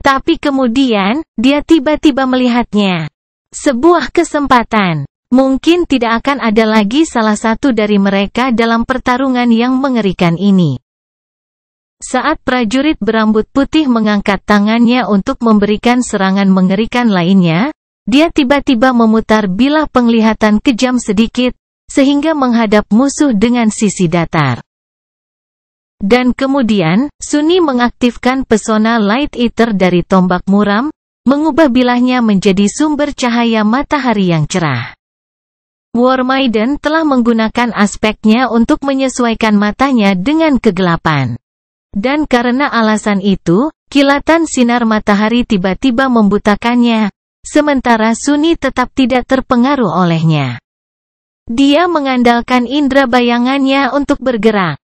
Tapi kemudian, dia tiba-tiba melihatnya. Sebuah kesempatan. Mungkin tidak akan ada lagi salah satu dari mereka dalam pertarungan yang mengerikan ini. Saat prajurit berambut putih mengangkat tangannya untuk memberikan serangan mengerikan lainnya, dia tiba-tiba memutar bilah penglihatan kejam sedikit, sehingga menghadap musuh dengan sisi datar. Dan kemudian, Sunni mengaktifkan pesona Light Eater dari tombak muram, mengubah bilahnya menjadi sumber cahaya matahari yang cerah. War Maiden telah menggunakan aspeknya untuk menyesuaikan matanya dengan kegelapan. Dan karena alasan itu, kilatan sinar matahari tiba-tiba membutakannya, sementara Sunni tetap tidak terpengaruh olehnya. Dia mengandalkan indera bayangannya untuk bergerak.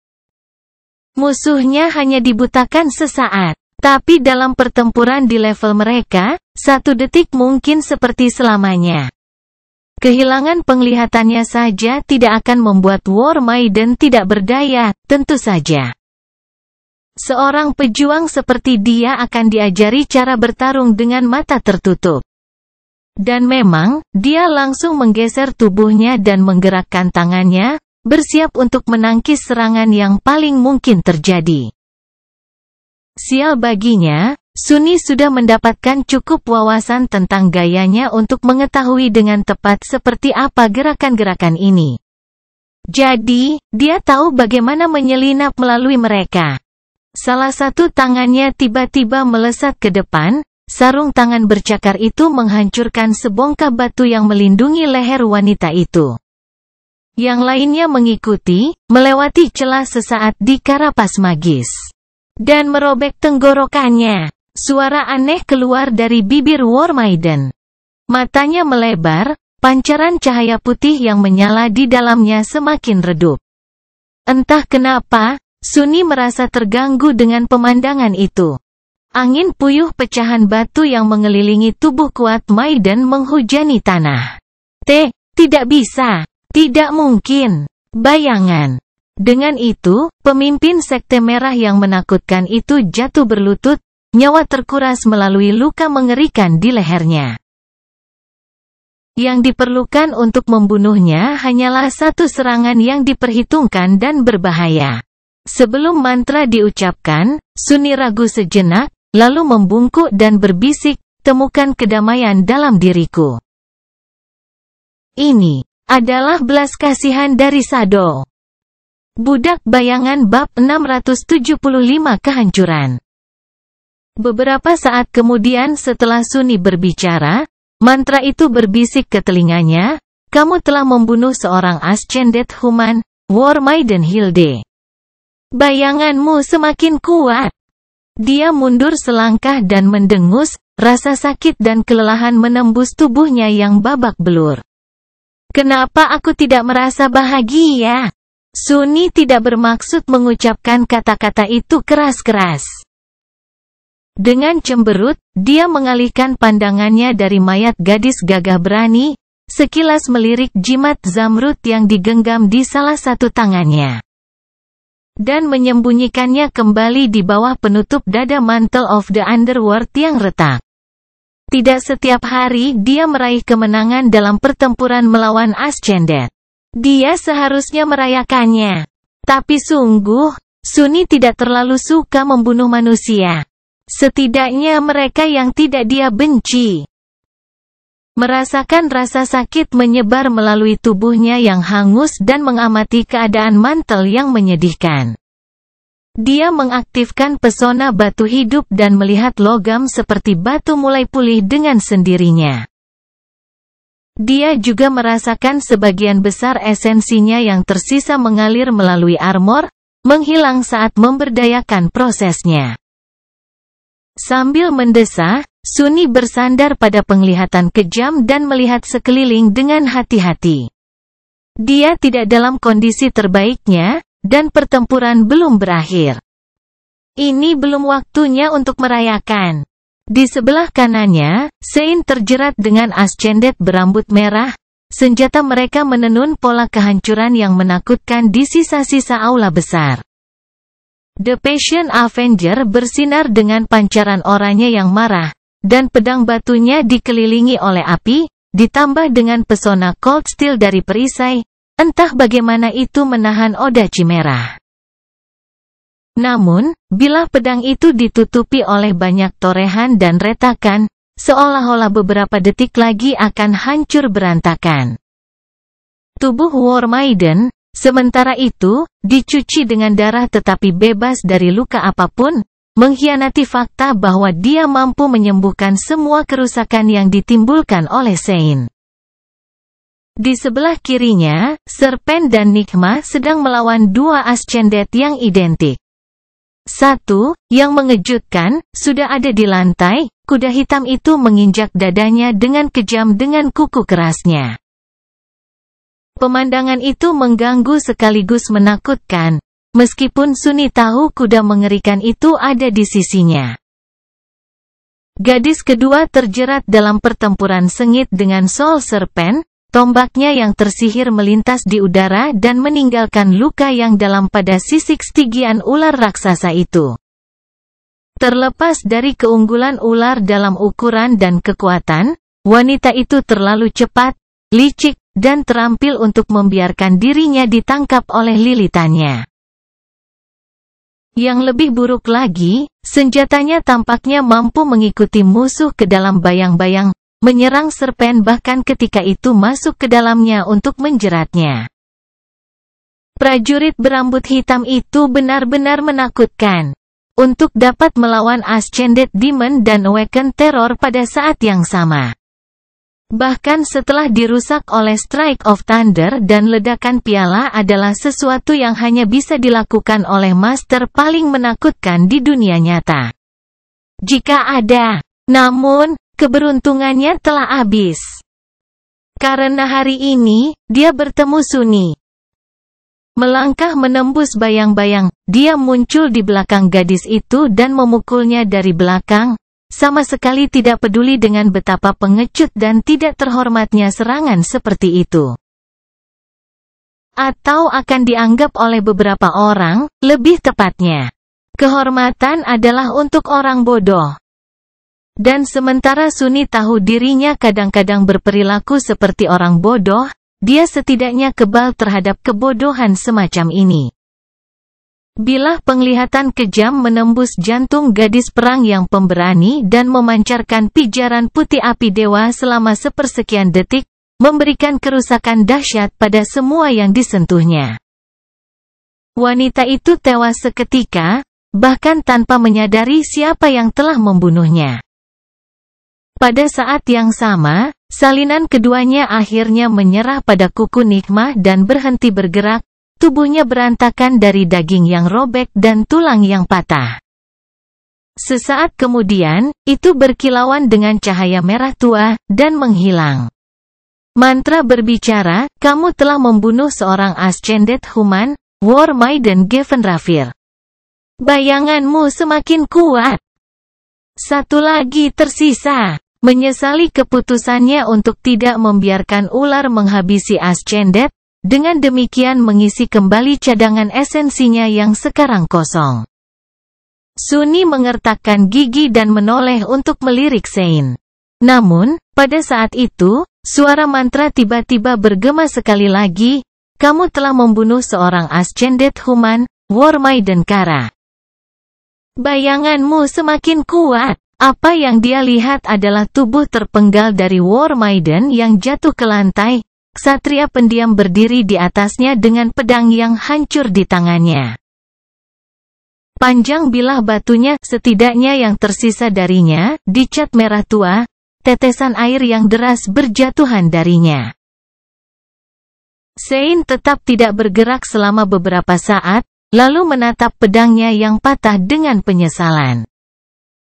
Musuhnya hanya dibutakan sesaat, tapi dalam pertempuran di level mereka, 1 detik mungkin seperti selamanya. Kehilangan penglihatannya saja tidak akan membuat War Maiden tidak berdaya, tentu saja. Seorang pejuang seperti dia akan diajari cara bertarung dengan mata tertutup. Dan memang, dia langsung menggeser tubuhnya dan menggerakkan tangannya, bersiap untuk menangkis serangan yang paling mungkin terjadi. Sial baginya, Sunni sudah mendapatkan cukup wawasan tentang gayanya untuk mengetahui dengan tepat seperti apa gerakan-gerakan ini. Jadi, dia tahu bagaimana menyelinap melalui mereka. Salah satu tangannya tiba-tiba melesat ke depan, sarung tangan bercakar itu menghancurkan sebongkah batu yang melindungi leher wanita itu. Yang lainnya mengikuti, melewati celah sesaat di karapas magis. Dan merobek tenggorokannya. Suara aneh keluar dari bibir War Maiden. Matanya melebar, pancaran cahaya putih yang menyala di dalamnya semakin redup. Entah kenapa, Sunny merasa terganggu dengan pemandangan itu. Angin puyuh pecahan batu yang mengelilingi tubuh kuat Maiden menghujani tanah. Tidak bisa. Tidak mungkin. Bayangan. Dengan itu, pemimpin Sekte Merah yang menakutkan itu jatuh berlutut, nyawa terkuras melalui luka mengerikan di lehernya. Yang diperlukan untuk membunuhnya hanyalah satu serangan yang diperhitungkan dan berbahaya. Sebelum mantra diucapkan, Sunny ragu sejenak, lalu membungkuk dan berbisik, temukan kedamaian dalam diriku. Ini adalah belas kasihan dari Shadow. Budak Bayangan bab 675 Kehancuran. Beberapa saat kemudian setelah Sunny berbicara, mantra itu berbisik ke telinganya, kamu telah membunuh seorang Ascended Human, War Maiden Hilde. Bayanganmu semakin kuat. Dia mundur selangkah dan mendengus, rasa sakit dan kelelahan menembus tubuhnya yang babak belur. Kenapa aku tidak merasa bahagia? Sunny tidak bermaksud mengucapkan kata-kata itu keras-keras. Dengan cemberut, dia mengalihkan pandangannya dari mayat gadis gagah berani, sekilas melirik jimat zamrud yang digenggam di salah satu tangannya. Dan menyembunyikannya kembali di bawah penutup dada Mantle of the Underworld yang retak. Tidak setiap hari dia meraih kemenangan dalam pertempuran melawan Ascended. Dia seharusnya merayakannya. Tapi sungguh, Sunny tidak terlalu suka membunuh manusia. Setidaknya mereka yang tidak dia benci. Merasakan rasa sakit menyebar melalui tubuhnya yang hangus dan mengamati keadaan Mantle yang menyedihkan. Dia mengaktifkan pesona batu hidup dan melihat logam seperti batu mulai pulih dengan sendirinya. Dia juga merasakan sebagian besar esensinya yang tersisa mengalir melalui armor, menghilang saat memberdayakan prosesnya. Sambil mendesah, Sunny bersandar pada penglihatan kejam dan melihat sekeliling dengan hati-hati. Dia tidak dalam kondisi terbaiknya, dan pertempuran belum berakhir. Ini belum waktunya untuk merayakan. Di sebelah kanannya, Sein terjerat dengan Ascended berambut merah. Senjata mereka menenun pola kehancuran yang menakutkan di sisa-sisa aula besar. The Passion Avenger bersinar dengan pancaran oranye yang marah, dan pedang batunya dikelilingi oleh api, ditambah dengan pesona Cold Steel dari perisai, entah bagaimana itu menahan Oda Chimera. Namun, bilah pedang itu ditutupi oleh banyak torehan dan retakan, seolah-olah beberapa detik lagi akan hancur berantakan. Tubuh War Maiden, sementara itu, dicuci dengan darah tetapi bebas dari luka apapun, mengkhianati fakta bahwa dia mampu menyembuhkan semua kerusakan yang ditimbulkan oleh Sein. Di sebelah kirinya, Serpen dan Nigma sedang melawan dua Ascended yang identik. Satu, yang mengejutkan, sudah ada di lantai, kuda hitam itu menginjak dadanya dengan kejam dengan kuku kerasnya. Pemandangan itu mengganggu sekaligus menakutkan, meskipun Sunny tahu kuda mengerikan itu ada di sisinya. Gadis kedua terjerat dalam pertempuran sengit dengan Soul Serpent, tombaknya yang tersihir melintas di udara dan meninggalkan luka yang dalam pada sisik Stygian ular raksasa itu. Terlepas dari keunggulan ular dalam ukuran dan kekuatan, wanita itu terlalu cepat, licik, dan terampil untuk membiarkan dirinya ditangkap oleh lilitannya. Yang lebih buruk lagi, senjatanya tampaknya mampu mengikuti musuh ke dalam bayang-bayang, menyerang Serpen bahkan ketika itu masuk ke dalamnya untuk menjeratnya. Prajurit berambut hitam itu benar-benar menakutkan. Untuk dapat melawan Ascended Demon dan Awakened Terror pada saat yang sama. Bahkan setelah dirusak oleh Strike of Thunder dan ledakan piala adalah sesuatu yang hanya bisa dilakukan oleh master paling menakutkan di dunia nyata. Jika ada. Namun, keberuntungannya telah habis. Karena hari ini, dia bertemu Sunny. Melangkah menembus bayang-bayang, dia muncul di belakang gadis itu dan memukulnya dari belakang, sama sekali tidak peduli dengan betapa pengecut dan tidak terhormatnya serangan seperti itu. Atau akan dianggap oleh beberapa orang, lebih tepatnya. Kehormatan adalah untuk orang bodoh. Dan sementara Sunny tahu dirinya kadang-kadang berperilaku seperti orang bodoh, dia setidaknya kebal terhadap kebodohan semacam ini. Bilah penglihatan kejam menembus jantung gadis perang yang pemberani dan memancarkan pijaran putih api dewa selama sepersekian detik, memberikan kerusakan dahsyat pada semua yang disentuhnya. Wanita itu tewas seketika, bahkan tanpa menyadari siapa yang telah membunuhnya. Pada saat yang sama, salinan keduanya akhirnya menyerah pada kuku Nikmah dan berhenti bergerak, tubuhnya berantakan dari daging yang robek dan tulang yang patah. Sesaat kemudian, itu berkilauan dengan cahaya merah tua, dan menghilang. Mantra berbicara, kamu telah membunuh seorang Ascended Human, War Maiden Gevhenrafir. Bayanganmu semakin kuat. Satu lagi tersisa. Menyesali keputusannya untuk tidak membiarkan ular menghabisi Ascended, dengan demikian mengisi kembali cadangan esensinya yang sekarang kosong. Sunny mengertakkan gigi dan menoleh untuk melirik Sein. Namun, pada saat itu, suara mantra tiba-tiba bergema sekali lagi, kamu telah membunuh seorang Ascended Human, War Maiden Kara. Bayanganmu semakin kuat. Apa yang dia lihat adalah tubuh terpenggal dari War Maiden yang jatuh ke lantai, ksatria pendiam berdiri di atasnya dengan pedang yang hancur di tangannya. Panjang bilah batunya, setidaknya yang tersisa darinya, dicat merah tua, tetesan air yang deras berjatuhan darinya. Sein tetap tidak bergerak selama beberapa saat, lalu menatap pedangnya yang patah dengan penyesalan.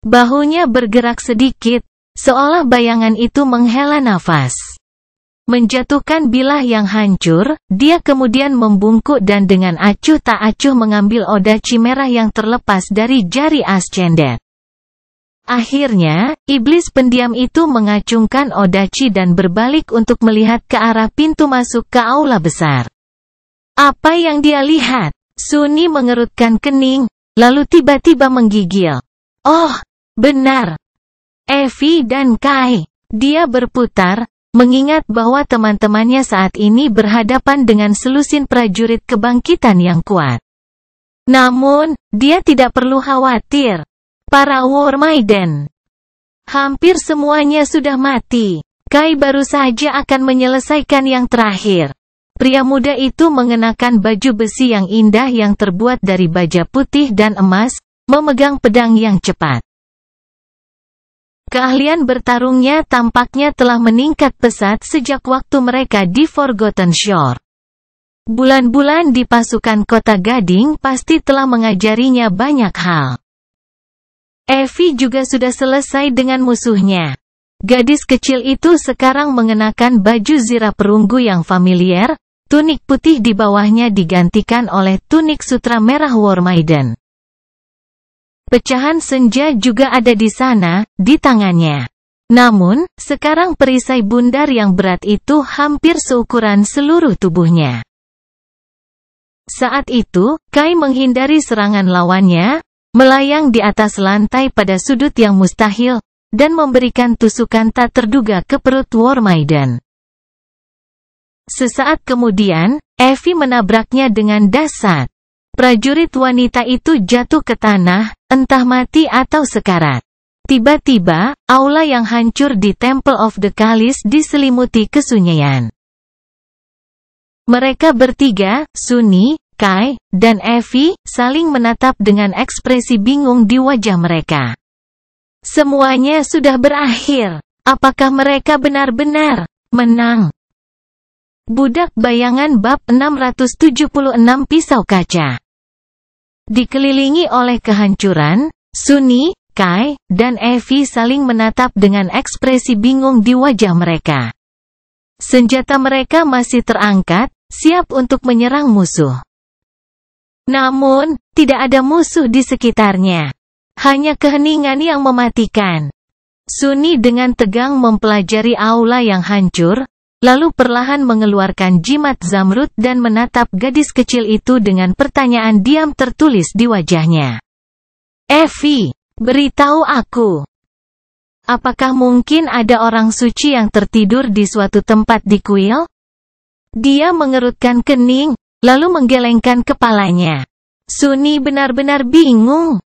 Bahunya bergerak sedikit, seolah bayangan itu menghela nafas. Menjatuhkan bilah yang hancur, dia kemudian membungkuk dan dengan acuh tak acuh mengambil odachi merah yang terlepas dari jari Ascended. Akhirnya, iblis pendiam itu mengacungkan odachi dan berbalik untuk melihat ke arah pintu masuk ke aula besar. Apa yang dia lihat? Sunny mengerutkan kening, lalu tiba-tiba menggigil. Oh! Benar. Evie dan Kai. Dia berputar, mengingat bahwa teman-temannya saat ini berhadapan dengan selusin prajurit kebangkitan yang kuat. Namun, dia tidak perlu khawatir. Para War Maiden. Hampir semuanya sudah mati. Kai baru saja akan menyelesaikan yang terakhir. Pria muda itu mengenakan baju besi yang indah yang terbuat dari baja putih dan emas, memegang pedang yang cepat. Keahlian bertarungnya tampaknya telah meningkat pesat sejak waktu mereka di Forgotten Shore. Bulan-bulan di pasukan Kota Gading pasti telah mengajarinya banyak hal. Evie juga sudah selesai dengan musuhnya. Gadis kecil itu sekarang mengenakan baju zirah perunggu yang familiar, tunik putih di bawahnya digantikan oleh tunik sutra merah War Maiden. Pecahan senja juga ada di sana, di tangannya. Namun, sekarang perisai bundar yang berat itu hampir seukuran seluruh tubuhnya. Saat itu, Kai menghindari serangan lawannya, melayang di atas lantai pada sudut yang mustahil, dan memberikan tusukan tak terduga ke perut War Maiden. Sesaat kemudian, Evie menabraknya dengan dahsyat. Prajurit wanita itu jatuh ke tanah, entah mati atau sekarat. Tiba-tiba, aula yang hancur di Temple of the Chalice diselimuti kesunyian. Mereka bertiga, Sunny, Kai, dan Evie, saling menatap dengan ekspresi bingung di wajah mereka. Semuanya sudah berakhir. Apakah mereka benar-benar menang? Budak Bayangan bab 676 Pisau Kaca. Dikelilingi oleh kehancuran, Sunny, Kai, dan Evie saling menatap dengan ekspresi bingung di wajah mereka. Senjata mereka masih terangkat, siap untuk menyerang musuh. Namun, tidak ada musuh di sekitarnya. Hanya keheningan yang mematikan. Sunny dengan tegang mempelajari aula yang hancur, lalu perlahan mengeluarkan jimat zamrud dan menatap gadis kecil itu dengan pertanyaan diam tertulis di wajahnya. Evie, beritahu aku. Apakah mungkin ada orang suci yang tertidur di suatu tempat di kuil? Dia mengerutkan kening, lalu menggelengkan kepalanya. Sunny benar-benar bingung.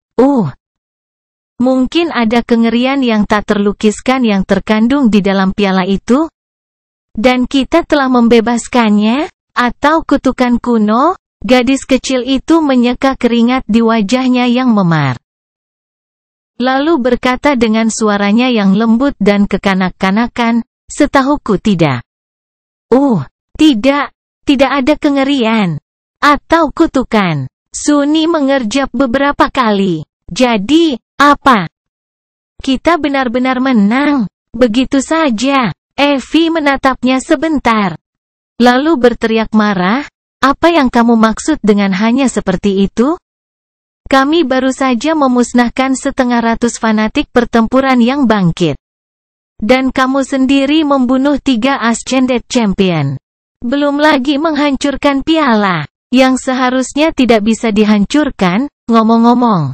Mungkin ada kengerian yang tak terlukiskan yang terkandung di dalam piala itu? Dan kita telah membebaskannya? Atau kutukan kuno? Gadis kecil itu menyeka keringat di wajahnya yang memar. Lalu berkata dengan suaranya yang lembut dan kekanak-kanakan, setahuku tidak. Tidak ada kengerian. Atau kutukan. Sunny mengerjap beberapa kali. Jadi, apa? Kita benar-benar menang. Begitu saja. Evie menatapnya sebentar. Lalu berteriak marah, apa yang kamu maksud dengan hanya seperti itu? Kami baru saja memusnahkan 700 fanatik pertempuran yang bangkit. Dan kamu sendiri membunuh 3 Ascended Champion. Belum lagi menghancurkan piala, yang seharusnya tidak bisa dihancurkan. Ngomong-ngomong,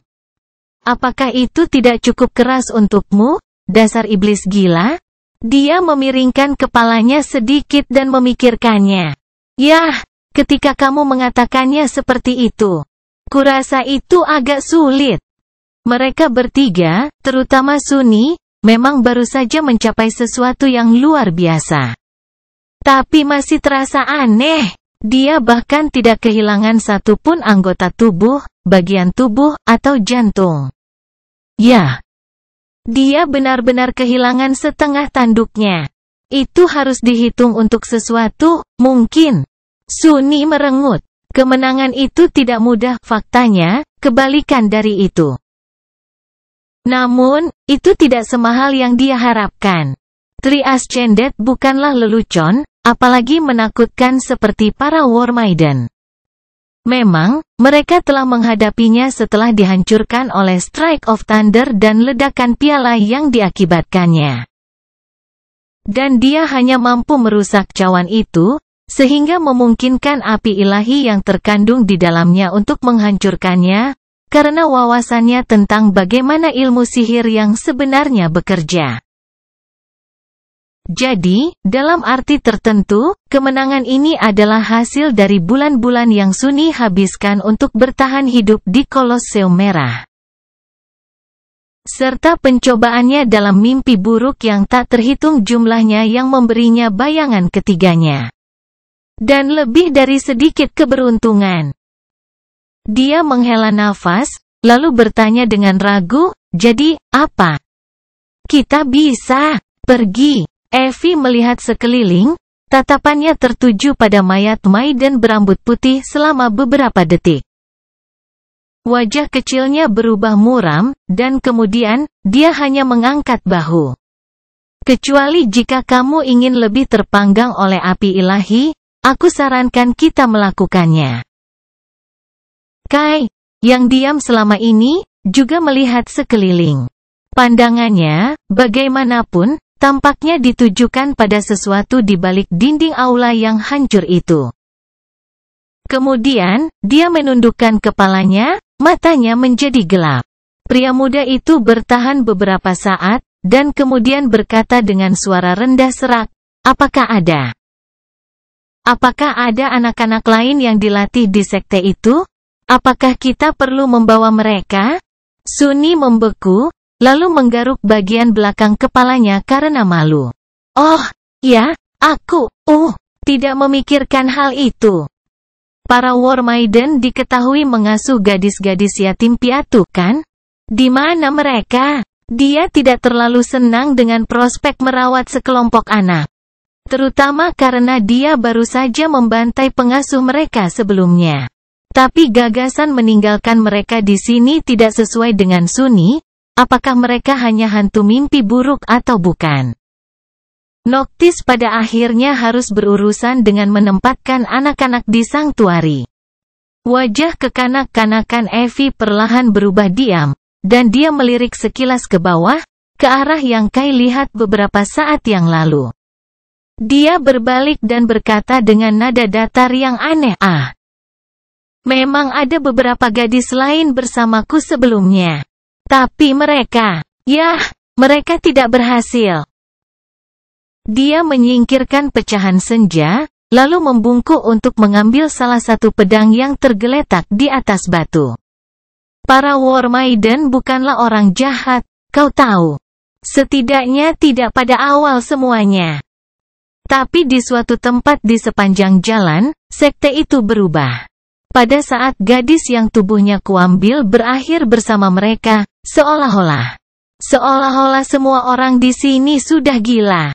apakah itu tidak cukup keras untukmu, dasar iblis gila? Dia memiringkan kepalanya sedikit dan memikirkannya. Yah, ketika kamu mengatakannya seperti itu, kurasa itu agak sulit. Mereka bertiga, terutama Sunny, memang baru saja mencapai sesuatu yang luar biasa. Tapi masih terasa aneh. Dia bahkan tidak kehilangan satupun anggota tubuh, bagian tubuh, atau jantung. Ya, dia benar-benar kehilangan setengah tanduknya. Itu harus dihitung untuk sesuatu, mungkin. Sunny merengut. Kemenangan itu tidak mudah, faktanya, kebalikan dari itu. Namun, itu tidak semahal yang dia harapkan. 3 Ascended bukanlah lelucon, apalagi menakutkan seperti para War Maiden. Memang, mereka telah menghadapinya setelah dihancurkan oleh Strike of Thunder dan ledakan piala yang diakibatkannya. Dan dia hanya mampu merusak cawan itu, sehingga memungkinkan api ilahi yang terkandung di dalamnya untuk menghancurkannya, karena wawasannya tentang bagaimana ilmu sihir yang sebenarnya bekerja. Jadi, dalam arti tertentu, kemenangan ini adalah hasil dari bulan-bulan yang Sunny habiskan untuk bertahan hidup di Kolosseum Merah. Serta pencobaannya dalam mimpi buruk yang tak terhitung jumlahnya yang memberinya bayangan ketiganya. Dan lebih dari sedikit keberuntungan. Dia menghela nafas, lalu bertanya dengan ragu, jadi, apa? Kita bisa pergi. Evie melihat sekeliling, tatapannya tertuju pada mayat Maiden berambut putih selama beberapa detik. Wajah kecilnya berubah muram, dan kemudian, dia hanya mengangkat bahu. Kecuali jika kamu ingin lebih terpanggang oleh api ilahi, aku sarankan kita melakukannya. Kai, yang diam selama ini, juga melihat sekeliling. Pandangannya, bagaimanapun, tampaknya ditujukan pada sesuatu di balik dinding aula yang hancur itu. Kemudian, dia menundukkan kepalanya, matanya menjadi gelap. Pria muda itu bertahan beberapa saat, dan kemudian berkata dengan suara rendah serak, apakah ada? Apakah ada anak-anak lain yang dilatih di sekte itu? Apakah kita perlu membawa mereka? Sunny membeku, lalu menggaruk bagian belakang kepalanya karena malu. Oh, ya, aku, tidak memikirkan hal itu. Para War Maiden diketahui mengasuh gadis-gadis yatim piatu kan? Di mana mereka? Dia tidak terlalu senang dengan prospek merawat sekelompok anak. Terutama karena dia baru saja membantai pengasuh mereka sebelumnya. Tapi gagasan meninggalkan mereka di sini tidak sesuai dengan Sunny. Apakah mereka hanya hantu mimpi buruk atau bukan? Noctis pada akhirnya harus berurusan dengan menempatkan anak-anak di sanktuari. Wajah kekanak-kanakan Evie perlahan berubah diam, dan dia melirik sekilas ke bawah, ke arah yang Kai lihat beberapa saat yang lalu. Dia berbalik dan berkata dengan nada datar yang aneh, memang ada beberapa gadis lain bersamaku sebelumnya. Tapi mereka, mereka tidak berhasil. Dia menyingkirkan pecahan senja, lalu membungkuk untuk mengambil salah satu pedang yang tergeletak di atas batu. Para War Maiden bukanlah orang jahat, kau tahu. Setidaknya tidak pada awal semuanya. Tapi di suatu tempat di sepanjang jalan, sekte itu berubah. Pada saat gadis yang tubuhnya kuambil berakhir bersama mereka, seolah-olah semua orang di sini sudah gila.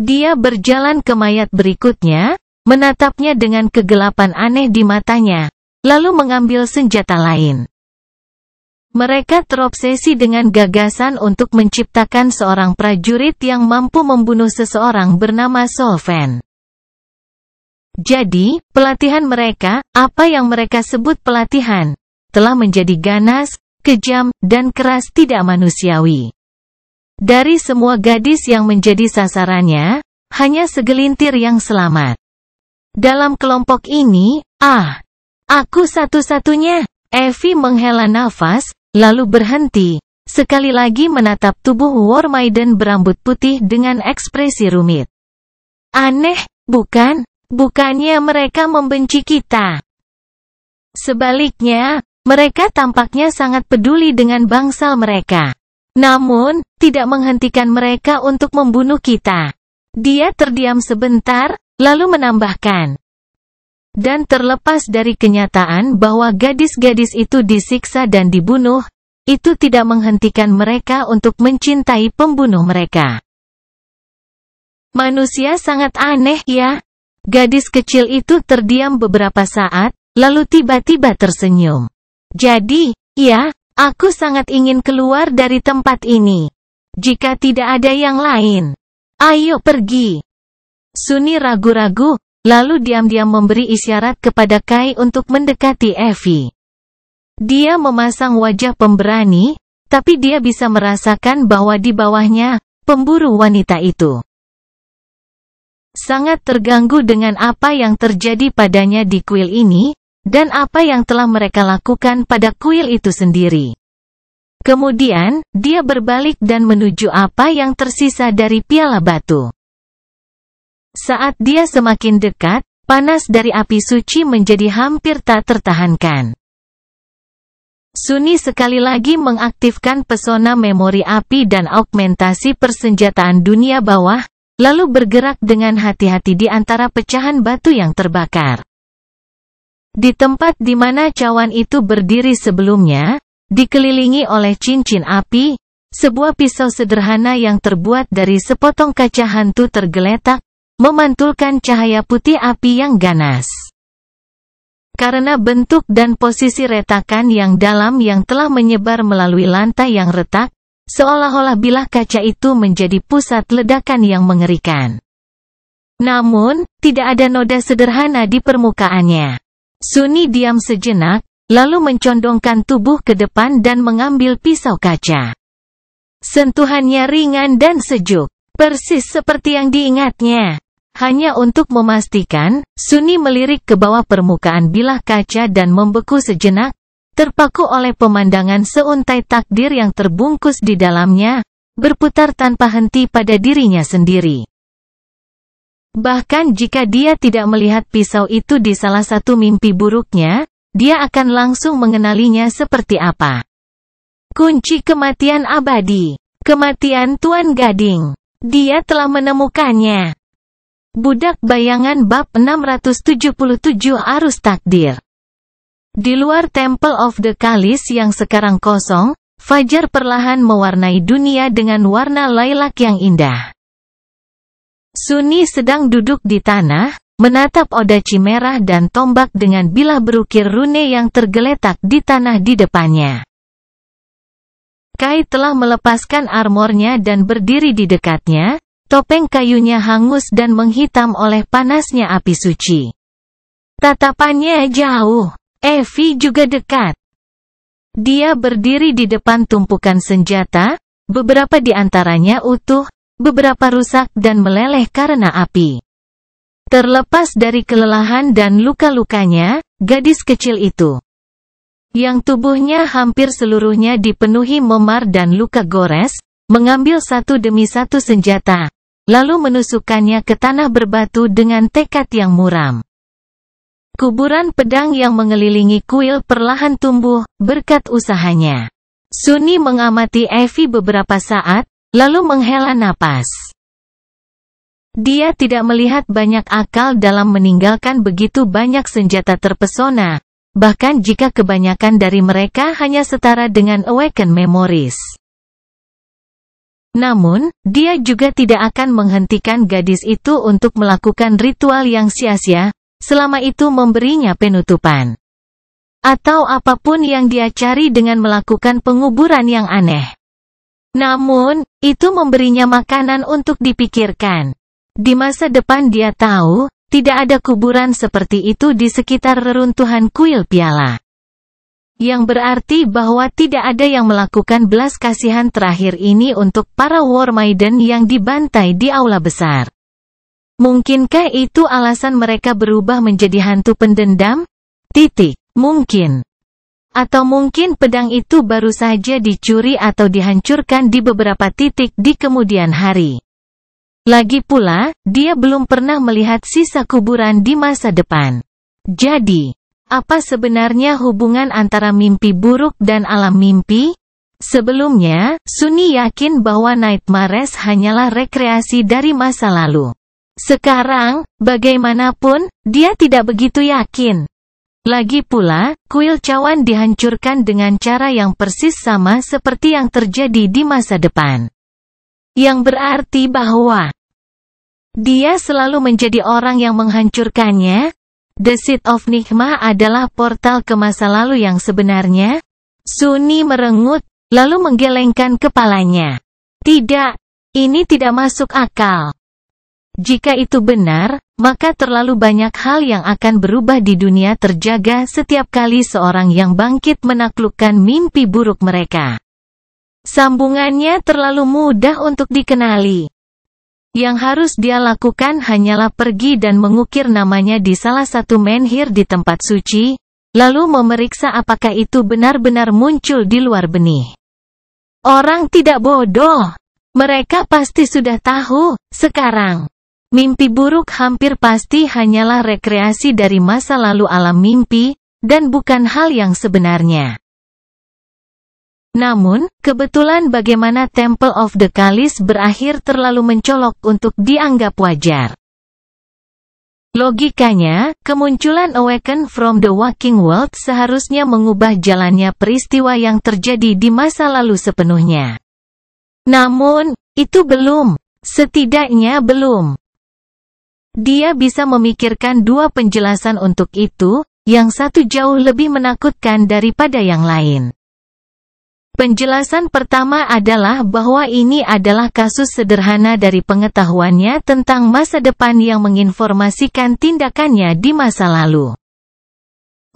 Dia berjalan ke mayat berikutnya, menatapnya dengan kegelapan aneh di matanya, lalu mengambil senjata lain. Mereka terobsesi dengan gagasan untuk menciptakan seorang prajurit yang mampu membunuh seseorang bernama Solven. Jadi, pelatihan mereka, apa yang mereka sebut pelatihan, telah menjadi ganas, kejam, dan keras tidak manusiawi. Dari semua gadis yang menjadi sasarannya, hanya segelintir yang selamat. Dalam kelompok ini, aku satu-satunya. Evie menghela nafas, lalu berhenti, sekali lagi menatap tubuh War Maiden berambut putih dengan ekspresi rumit. Aneh, bukan? Bukannya mereka membenci kita. Sebaliknya, mereka tampaknya sangat peduli dengan bangsal mereka. Namun, tidak menghentikan mereka untuk membunuh kita. Dia terdiam sebentar, lalu menambahkan. Dan terlepas dari kenyataan bahwa gadis-gadis itu disiksa dan dibunuh, itu tidak menghentikan mereka untuk mencintai pembunuh mereka. Manusia sangat aneh ya. Gadis kecil itu terdiam beberapa saat, lalu tiba-tiba tersenyum. Jadi, aku sangat ingin keluar dari tempat ini. Jika tidak ada yang lain, ayo pergi. Sunny ragu-ragu, lalu diam-diam memberi isyarat kepada Kai untuk mendekati Evie. Dia memasang wajah pemberani, tapi dia bisa merasakan bahwa di bawahnya, pemburu wanita itu sangat terganggu dengan apa yang terjadi padanya di kuil ini, dan apa yang telah mereka lakukan pada kuil itu sendiri. Kemudian, dia berbalik dan menuju apa yang tersisa dari piala batu. Saat dia semakin dekat, panas dari api suci menjadi hampir tak tertahankan. Sunny sekali lagi mengaktifkan pesona memori api dan augmentasi persenjataan dunia bawah, lalu bergerak dengan hati-hati di antara pecahan batu yang terbakar. Di tempat di mana cawan itu berdiri sebelumnya, dikelilingi oleh cincin api, sebuah pisau sederhana yang terbuat dari sepotong kaca hantu tergeletak, memantulkan cahaya putih api yang ganas. Karena bentuk dan posisi retakan yang dalam yang telah menyebar melalui lantai yang retak, seolah-olah bilah kaca itu menjadi pusat ledakan yang mengerikan. Namun, tidak ada noda sederhana di permukaannya. Sunny diam sejenak, lalu mencondongkan tubuh ke depan dan mengambil pisau kaca. Sentuhannya ringan dan sejuk, persis seperti yang diingatnya. Hanya untuk memastikan, Sunny melirik ke bawah permukaan bilah kaca dan membeku sejenak, terpaku oleh pemandangan seuntai takdir yang terbungkus di dalamnya, berputar tanpa henti pada dirinya sendiri. Bahkan jika dia tidak melihat pisau itu di salah satu mimpi buruknya, dia akan langsung mengenalinya seperti apa. Kunci kematian abadi. Kematian Tuan Gading. Dia telah menemukannya. Budak Bayangan bab 677 Arus Takdir. Di luar Temple of the Kalis yang sekarang kosong, fajar perlahan mewarnai dunia dengan warna lilac yang indah. Sunni sedang duduk di tanah, menatap odachi merah dan tombak dengan bilah berukir rune yang tergeletak di tanah di depannya. Kai telah melepaskan armornya dan berdiri di dekatnya, topeng kayunya hangus dan menghitam oleh panasnya api suci. Tatapannya jauh, Evi juga dekat. Dia berdiri di depan tumpukan senjata, beberapa di antaranya utuh, beberapa rusak dan meleleh karena api. Terlepas dari kelelahan dan luka-lukanya, gadis kecil itu, yang tubuhnya hampir seluruhnya dipenuhi memar dan luka gores, mengambil satu demi satu senjata, lalu menusukkannya ke tanah berbatu dengan tekad yang muram. Kuburan pedang yang mengelilingi kuil perlahan tumbuh, berkat usahanya. Sunni mengamati Evi beberapa saat, lalu menghela napas. Dia tidak melihat banyak akal dalam meninggalkan begitu banyak senjata terpesona, bahkan jika kebanyakan dari mereka hanya setara dengan Awaken Memories. Namun, dia juga tidak akan menghentikan gadis itu untuk melakukan ritual yang sia-sia, selama itu memberinya penutupan. Atau apapun yang dia cari dengan melakukan penguburan yang aneh. Namun, itu memberinya makanan untuk dipikirkan. Di masa depan dia tahu, tidak ada kuburan seperti itu di sekitar reruntuhan kuil piala. Yang berarti bahwa tidak ada yang melakukan belas kasihan terakhir ini untuk para War Maiden yang dibantai di aula besar. Mungkinkah itu alasan mereka berubah menjadi hantu pendendam? Mungkin. Atau mungkin pedang itu baru saja dicuri atau dihancurkan di beberapa titik di kemudian hari. Lagi pula, dia belum pernah melihat sisa kuburan di masa depan. Jadi, apa sebenarnya hubungan antara mimpi buruk dan alam mimpi? Sebelumnya, Sunni yakin bahwa Nightmares hanyalah rekreasi dari masa lalu. Sekarang, bagaimanapun, dia tidak begitu yakin. Lagi pula, kuil cawan dihancurkan dengan cara yang persis sama seperti yang terjadi di masa depan. Yang berarti bahwa dia selalu menjadi orang yang menghancurkannya. The Seat of Nikmah adalah portal ke masa lalu yang sebenarnya. Sunni merengut, lalu menggelengkan kepalanya. Tidak, ini tidak masuk akal. Jika itu benar, maka terlalu banyak hal yang akan berubah di dunia terjaga setiap kali seorang yang bangkit menaklukkan mimpi buruk mereka. Sambungannya terlalu mudah untuk dikenali. Yang harus dia lakukan hanyalah pergi dan mengukir namanya di salah satu menhir di tempat suci, lalu memeriksa apakah itu benar-benar muncul di luar benih. Orang tidak bodoh. Mereka pasti sudah tahu, sekarang. Mimpi buruk hampir pasti hanyalah rekreasi dari masa lalu alam mimpi, dan bukan hal yang sebenarnya. Namun, kebetulan bagaimana Temple of the Kalis berakhir terlalu mencolok untuk dianggap wajar. Logikanya, kemunculan Awaken from the Waking World seharusnya mengubah jalannya peristiwa yang terjadi di masa lalu sepenuhnya. Namun, itu belum. Setidaknya belum. Dia bisa memikirkan dua penjelasan untuk itu, yang satu jauh lebih menakutkan daripada yang lain. Penjelasan pertama adalah bahwa ini adalah kasus sederhana dari pengetahuannya tentang masa depan yang menginformasikan tindakannya di masa lalu.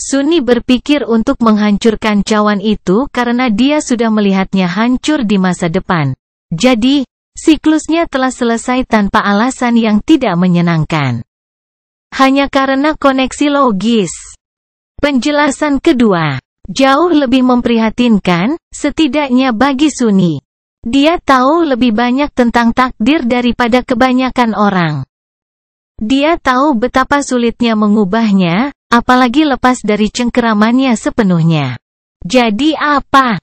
Sunni berpikir untuk menghancurkan cawan itu karena dia sudah melihatnya hancur di masa depan. Jadi, siklusnya telah selesai tanpa alasan yang tidak menyenangkan. Hanya karena koneksi logis. Penjelasan kedua jauh lebih memprihatinkan, setidaknya bagi Sunni. Dia tahu lebih banyak tentang takdir daripada kebanyakan orang. Dia tahu betapa sulitnya mengubahnya, apalagi lepas dari cengkeramannya sepenuhnya. Jadi apa?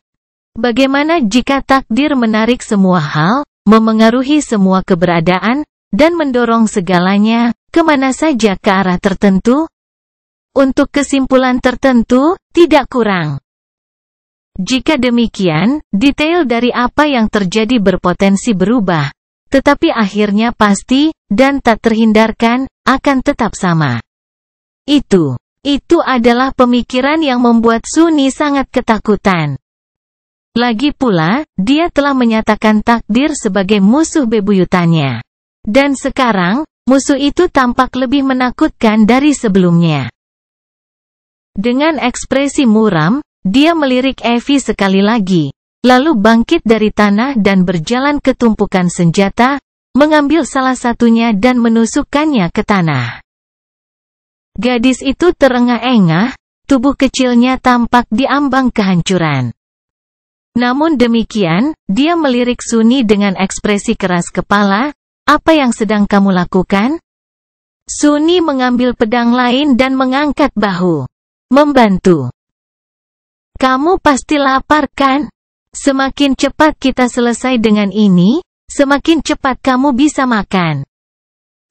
Bagaimana jika takdir menarik semua hal, memengaruhi semua keberadaan, dan mendorong segalanya, kemana saja ke arah tertentu? Untuk kesimpulan tertentu, tidak kurang. Jika demikian, detail dari apa yang terjadi berpotensi berubah, tetapi akhirnya pasti, dan tak terhindarkan, akan tetap sama. Itu adalah pemikiran yang membuat Sunni sangat ketakutan. Lagi pula, dia telah menyatakan takdir sebagai musuh bebuyutannya. Dan sekarang, musuh itu tampak lebih menakutkan dari sebelumnya. Dengan ekspresi muram, dia melirik Evie sekali lagi, lalu bangkit dari tanah dan berjalan ke tumpukan senjata, mengambil salah satunya dan menusukkannya ke tanah. Gadis itu terengah-engah, tubuh kecilnya tampak diambang kehancuran. Namun demikian, dia melirik Sunni dengan ekspresi keras kepala, "Apa yang sedang kamu lakukan?" Sunni mengambil pedang lain dan mengangkat bahu. Membantu. "Kamu pasti lapar kan? Semakin cepat kita selesai dengan ini, semakin cepat kamu bisa makan.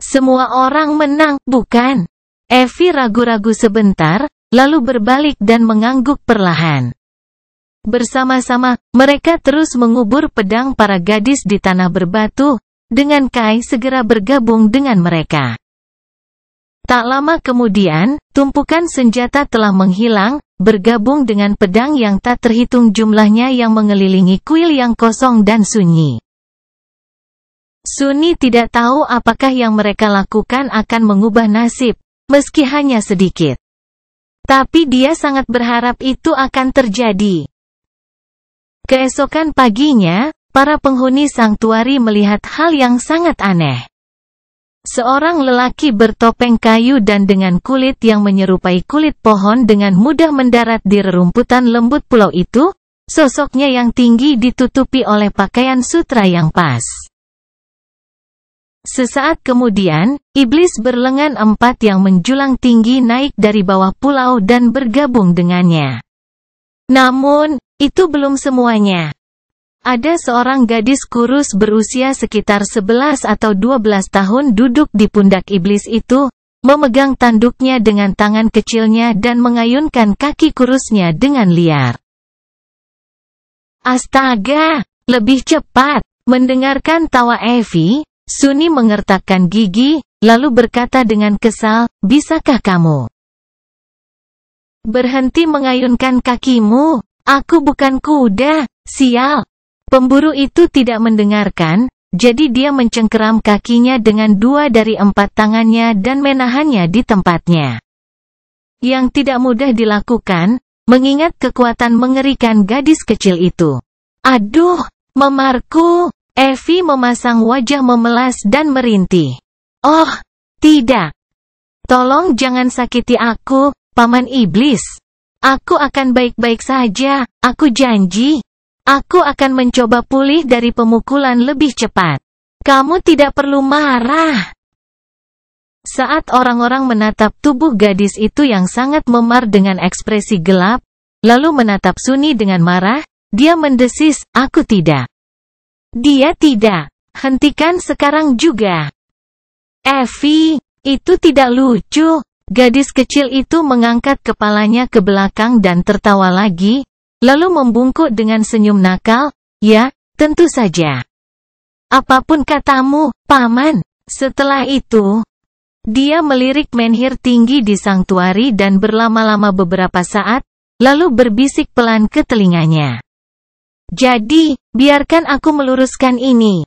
Semua orang menang, bukan?" Evie ragu-ragu sebentar, lalu berbalik dan mengangguk perlahan. Bersama-sama, mereka terus mengubur pedang para gadis di tanah berbatu, dengan Kai segera bergabung dengan mereka. Tak lama kemudian, tumpukan senjata telah menghilang, bergabung dengan pedang yang tak terhitung jumlahnya yang mengelilingi kuil yang kosong dan sunyi. Sunni tidak tahu apakah yang mereka lakukan akan mengubah nasib, meski hanya sedikit. Tapi dia sangat berharap itu akan terjadi. Keesokan paginya, para penghuni sanktuari melihat hal yang sangat aneh. Seorang lelaki bertopeng kayu dan dengan kulit yang menyerupai kulit pohon dengan mudah mendarat di rerumputan lembut pulau itu, sosoknya yang tinggi ditutupi oleh pakaian sutra yang pas. Sesaat kemudian, iblis berlengan 4 yang menjulang tinggi naik dari bawah pulau dan bergabung dengannya. Namun, itu belum semuanya. Ada seorang gadis kurus berusia sekitar 11 atau 12 tahun duduk di pundak iblis itu, memegang tanduknya dengan tangan kecilnya dan mengayunkan kaki kurusnya dengan liar. "Astaga, lebih cepat!" Mendengarkan tawa Evie, Sunni mengertakkan gigi, lalu berkata dengan kesal, "Bisakah kamu berhenti mengayunkan kakimu? Aku bukan kuda, sial!" Pemburu itu tidak mendengarkan, jadi dia mencengkeram kakinya dengan 2 dari 4 tangannya dan menahannya di tempatnya. Yang tidak mudah dilakukan, mengingat kekuatan mengerikan gadis kecil itu. "Aduh, memarku!" Evie memasang wajah memelas dan merintih. "Oh, tidak. Tolong jangan sakiti aku, Paman Iblis. Aku akan baik-baik saja, aku janji. Aku akan mencoba pulih dari pemukulan lebih cepat. Kamu tidak perlu marah." Saat orang-orang menatap tubuh gadis itu yang sangat memar dengan ekspresi gelap, lalu menatap Sunni dengan marah, dia mendesis, "Aku tidak. Dia tidak. Hentikan sekarang juga." "Evie, itu tidak lucu." Gadis kecil itu mengangkat kepalanya ke belakang dan tertawa lagi, lalu membungkuk dengan senyum nakal, "Ya, tentu saja. Apapun katamu, Paman." Setelah itu, dia melirik menhir tinggi di sanktuari dan berlama-lama beberapa saat, lalu berbisik pelan ke telinganya. "Jadi, biarkan aku meluruskan ini.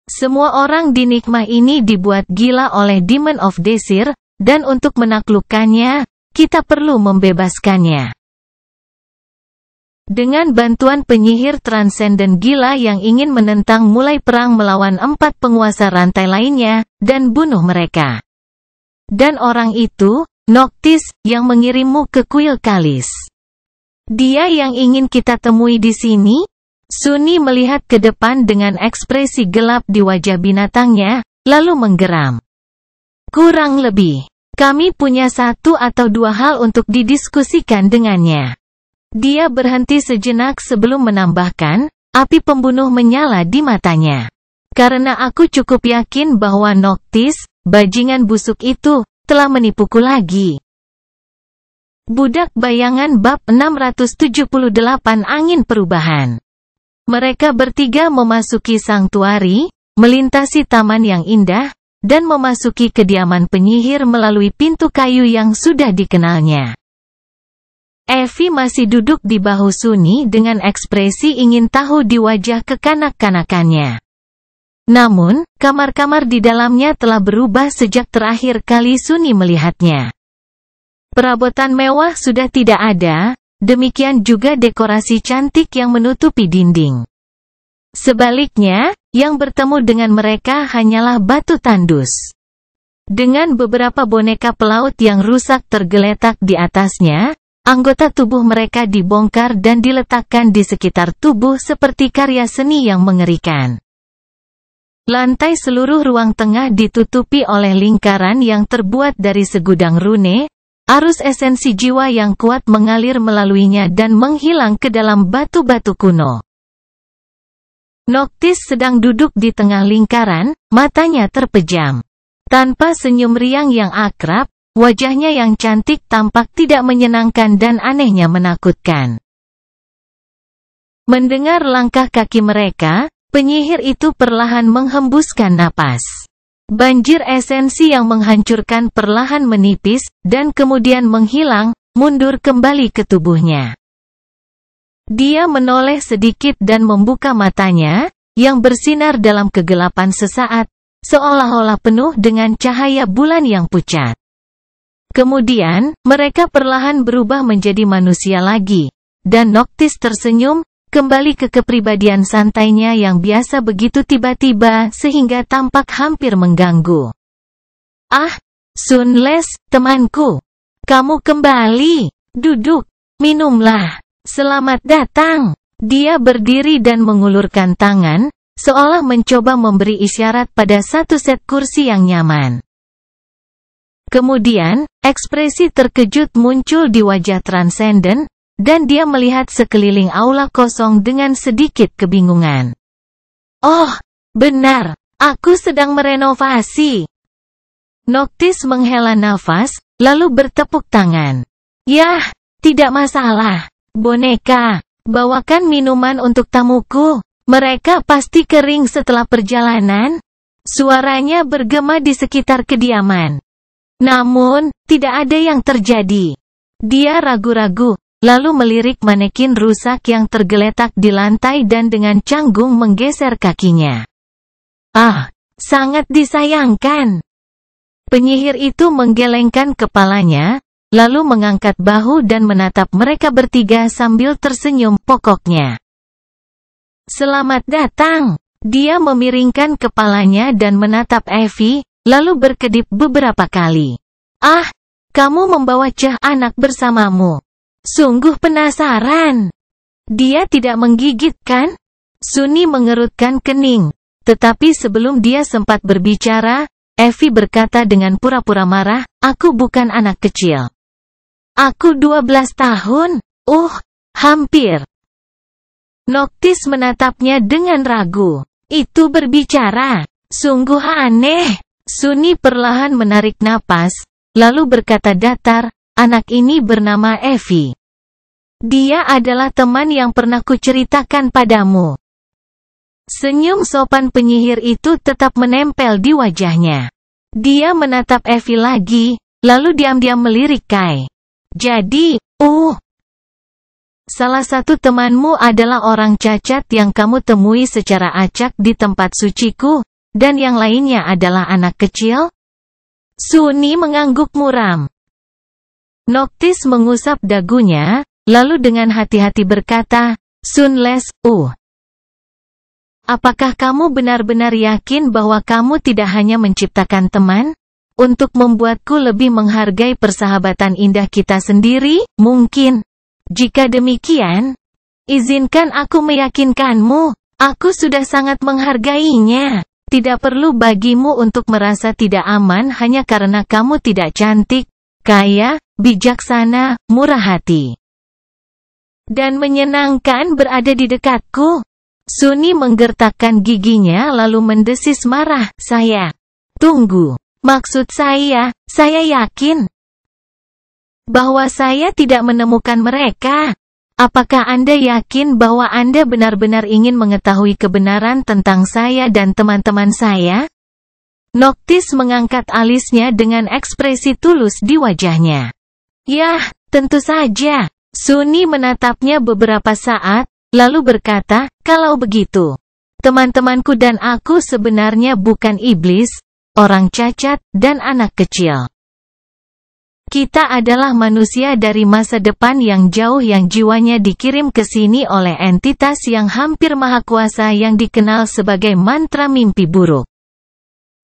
Semua orang di Nikmah ini dibuat gila oleh Demon of Desire, dan untuk menaklukkannya, kita perlu membebaskannya. Dengan bantuan penyihir transenden gila yang ingin menentang mulai perang melawan 4 penguasa rantai lainnya, dan bunuh mereka. Dan orang itu, Noctis, yang mengirimmu ke kuil Kalis. Dia yang ingin kita temui di sini?" Sunni melihat ke depan dengan ekspresi gelap di wajah binatangnya, lalu menggeram. "Kurang lebih, kami punya 1 atau 2 hal untuk didiskusikan dengannya." Dia berhenti sejenak sebelum menambahkan, api pembunuh menyala di matanya. Karena aku cukup yakin bahwa Noctis, bajingan busuk itu, telah menipuku lagi. Budak Bayangan bab 678 Angin Perubahan. Mereka bertiga memasuki sanktuari, melintasi taman yang indah, dan memasuki kediaman penyihir melalui pintu kayu yang sudah dikenalnya. Effie masih duduk di bahu Sunny dengan ekspresi ingin tahu di wajah kekanak-kanakannya. Namun, kamar-kamar di dalamnya telah berubah sejak terakhir kali Sunny melihatnya. Perabotan mewah sudah tidak ada, demikian juga dekorasi cantik yang menutupi dinding. Sebaliknya, yang bertemu dengan mereka hanyalah batu tandus. Dengan beberapa boneka pelaut yang rusak tergeletak di atasnya, anggota tubuh mereka dibongkar dan diletakkan di sekitar tubuh seperti karya seni yang mengerikan. Lantai seluruh ruang tengah ditutupi oleh lingkaran yang terbuat dari segudang rune, arus esensi jiwa yang kuat mengalir melaluinya dan menghilang ke dalam batu-batu kuno. Noctis sedang duduk di tengah lingkaran, matanya terpejam. Tanpa senyum riang yang akrab, wajahnya yang cantik tampak tidak menyenangkan dan anehnya menakutkan. Mendengar langkah kaki mereka, penyihir itu perlahan menghembuskan napas. Banjir esensi yang menghancurkan perlahan menipis, dan kemudian menghilang, mundur kembali ke tubuhnya. Dia menoleh sedikit dan membuka matanya, yang bersinar dalam kegelapan sesaat, seolah-olah penuh dengan cahaya bulan yang pucat. Kemudian, mereka perlahan berubah menjadi manusia lagi, dan Noctis tersenyum, kembali ke kepribadian santainya yang biasa begitu tiba-tiba sehingga tampak hampir mengganggu. "Ah, Sunless, temanku. Kamu kembali. Duduk. Minumlah. Selamat datang." Dia berdiri dan mengulurkan tangan, seolah mencoba memberi isyarat pada satu set kursi yang nyaman. Kemudian, ekspresi terkejut muncul di wajah Transcendent, dan dia melihat sekeliling aula kosong dengan sedikit kebingungan. "Oh, benar, aku sedang merenovasi." Noctis menghela nafas, lalu bertepuk tangan. "Yah, tidak masalah. Boneka, bawakan minuman untuk tamuku. Mereka pasti kering setelah perjalanan." Suaranya bergema di sekitar kediaman. Namun, tidak ada yang terjadi. Dia ragu-ragu, lalu melirik manekin rusak yang tergeletak di lantai dan dengan canggung menggeser kakinya. "Ah, sangat disayangkan." Penyihir itu menggelengkan kepalanya, lalu mengangkat bahu dan menatap mereka bertiga sambil tersenyum pokoknya. "Selamat datang." Dia memiringkan kepalanya dan menatap Effie, lalu berkedip beberapa kali. "Ah, kamu membawa anak bersamamu. Sungguh penasaran." "Dia tidak menggigit, kan?" Sunny mengerutkan kening. Tetapi sebelum dia sempat berbicara, Effie berkata dengan pura-pura marah, "Aku bukan anak kecil. Aku 12 tahun. Hampir." Noctis menatapnya dengan ragu. "Itu berbicara. Sungguh aneh." Sunny perlahan menarik napas, lalu berkata datar, "Anak ini bernama Effie. Dia adalah teman yang pernah kuceritakan padamu." Senyum sopan penyihir itu tetap menempel di wajahnya. Dia menatap Effie lagi, lalu diam-diam melirik Kai. "Jadi, salah satu temanmu adalah orang cacat yang kamu temui secara acak di tempat suciku, dan yang lainnya adalah anak kecil?" Sunny mengangguk muram. Noctis mengusap dagunya, lalu dengan hati-hati berkata, "Sunless, apakah kamu benar-benar yakin bahwa kamu tidak hanya menciptakan teman? Untuk membuatku lebih menghargai persahabatan indah kita sendiri, mungkin? Jika demikian, izinkan aku meyakinkanmu, aku sudah sangat menghargainya. Tidak perlu bagimu untuk merasa tidak aman hanya karena kamu tidak cantik, kaya, bijaksana, murah hati, dan menyenangkan berada di dekatku." Suni menggertakkan giginya lalu mendesis marah, "Saya. Tunggu. Maksud saya yakin bahwa saya tidak menemukan mereka. Apakah Anda yakin bahwa Anda benar-benar ingin mengetahui kebenaran tentang saya dan teman-teman saya?" Noctis mengangkat alisnya dengan ekspresi tulus di wajahnya. "Yah, tentu saja." Suni menatapnya beberapa saat, lalu berkata, "Kalau begitu, teman-temanku dan aku sebenarnya bukan iblis, orang cacat, dan anak kecil. Kita adalah manusia dari masa depan yang jauh yang jiwanya dikirim ke sini oleh entitas yang hampir maha kuasa yang dikenal sebagai mantra mimpi buruk.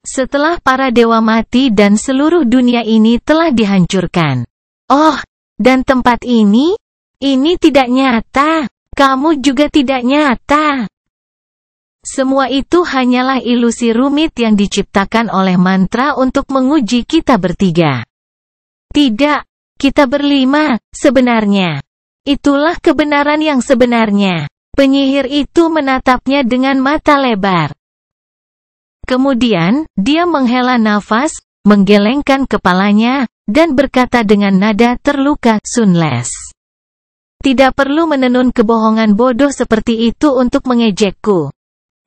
Setelah para dewa mati dan seluruh dunia ini telah dihancurkan. Oh, dan tempat ini tidak nyata. Kamu juga tidak nyata. Semua itu hanyalah ilusi rumit yang diciptakan oleh mantra untuk menguji kita bertiga. Tidak, kita berlima, sebenarnya. Itulah kebenaran yang sebenarnya." Penyihir itu menatapnya dengan mata lebar. Kemudian, dia menghela nafas, menggelengkan kepalanya, dan berkata dengan nada terluka, "Sunless. Tidak perlu menenun kebohongan bodoh seperti itu untuk mengejekku.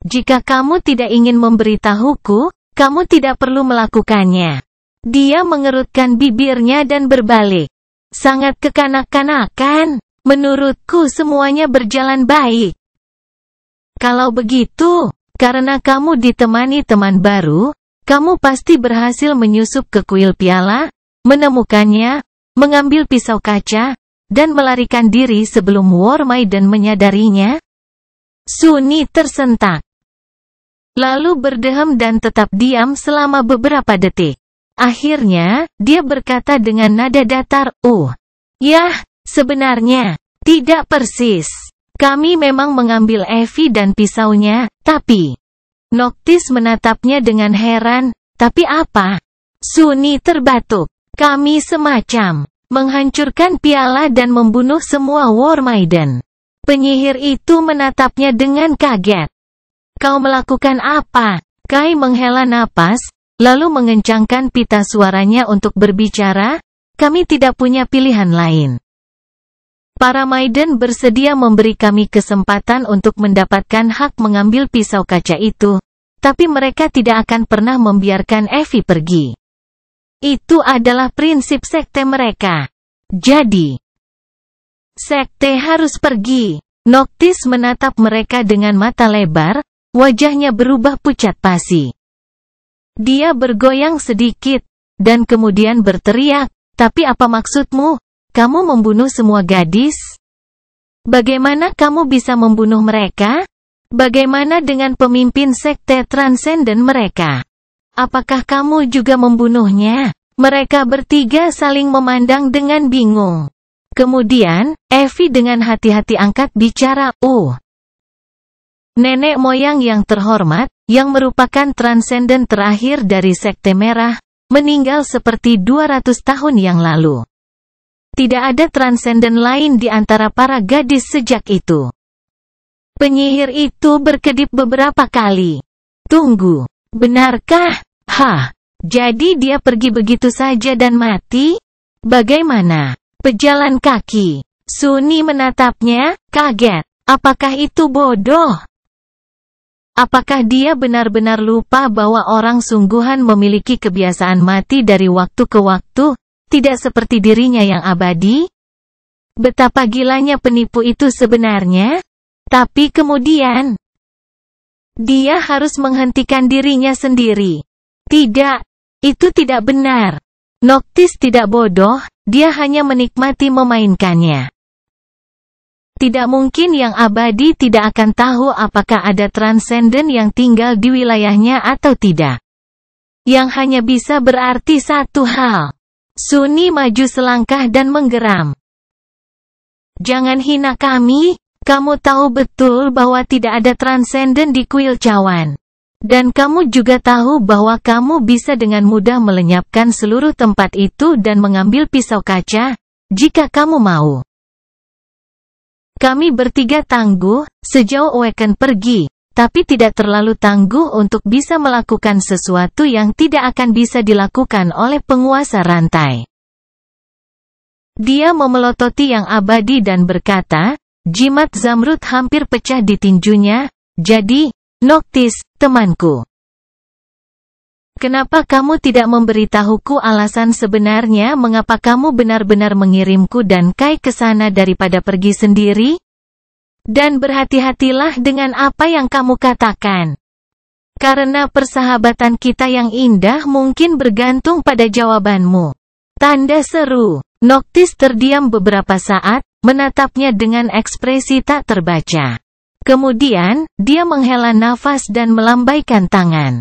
Jika kamu tidak ingin memberitahuku, kamu tidak perlu melakukannya." Dia mengerutkan bibirnya dan berbalik. "Sangat kekanak-kanakan. Menurutku semuanya berjalan baik. Kalau begitu, karena kamu ditemani teman baru, kamu pasti berhasil menyusup ke kuil piala, menemukannya, mengambil pisau kaca, dan melarikan diri sebelum War Maiden menyadarinya." Suni tersentak. Lalu berdehem dan tetap diam selama beberapa detik. Akhirnya, dia berkata dengan nada datar, Yah, sebenarnya, tidak persis. Kami memang mengambil Evie dan pisaunya, tapi..." Noctis menatapnya dengan heran, "Tapi apa?" Suni terbatuk. "Kami semacam menghancurkan piala dan membunuh semua War Maiden." Penyihir itu menatapnya dengan kaget. "Kau melakukan apa?" Kai menghela napas, lalu mengencangkan pita suaranya untuk berbicara, "Kami tidak punya pilihan lain. Para Maiden bersedia memberi kami kesempatan untuk mendapatkan hak mengambil pisau kaca itu, tapi mereka tidak akan pernah membiarkan Evie pergi. Itu adalah prinsip sekte mereka. Jadi, sekte harus pergi." Noctis menatap mereka dengan mata lebar, wajahnya berubah pucat pasi. Dia bergoyang sedikit, dan kemudian berteriak, "Tapi apa maksudmu? Kamu membunuh semua gadis? Bagaimana kamu bisa membunuh mereka? Bagaimana dengan pemimpin sekte transenden mereka? Apakah kamu juga membunuhnya?" Mereka bertiga saling memandang dengan bingung. Kemudian, Evie dengan hati-hati angkat bicara, "Nenek moyang yang terhormat, yang merupakan transenden terakhir dari Sekte Merah, meninggal seperti 200 tahun yang lalu. Tidak ada transenden lain di antara para gadis sejak itu." Penyihir itu berkedip beberapa kali. "Tunggu, benarkah? Jadi dia pergi begitu saja dan mati? Bagaimana? Pejalan kaki?" Suni menatapnya, kaget. Apakah itu bodoh? Apakah dia benar-benar lupa bahwa orang sungguhan memiliki kebiasaan mati dari waktu ke waktu, tidak seperti dirinya yang abadi? Betapa gilanya penipu itu sebenarnya? Tapi kemudian, dia harus menghentikan dirinya sendiri. Tidak, itu tidak benar. Noctis tidak bodoh, dia hanya menikmati memainkannya. Tidak mungkin yang abadi tidak akan tahu apakah ada transenden yang tinggal di wilayahnya atau tidak. Yang hanya bisa berarti satu hal. Suni maju selangkah dan menggeram. "Jangan hina kami, kamu tahu betul bahwa tidak ada transenden di kuil cawan. Dan kamu juga tahu bahwa kamu bisa dengan mudah melenyapkan seluruh tempat itu dan mengambil pisau kaca, jika kamu mau. Kami bertiga tangguh, sejauh Awaken pergi, tapi tidak terlalu tangguh untuk bisa melakukan sesuatu yang tidak akan bisa dilakukan oleh penguasa rantai. Dia memelototi yang abadi dan berkata, jimat Zamrud hampir pecah di tinjunya, jadi, Noctis, temanku. Kenapa kamu tidak memberitahuku alasan sebenarnya mengapa kamu benar-benar mengirimku dan Kai ke sana daripada pergi sendiri? Dan berhati-hatilah dengan apa yang kamu katakan. Karena persahabatan kita yang indah mungkin bergantung pada jawabanmu. Tanda seru. Noctis terdiam beberapa saat, menatapnya dengan ekspresi tak terbaca. Kemudian, dia menghela nafas dan melambaikan tangan.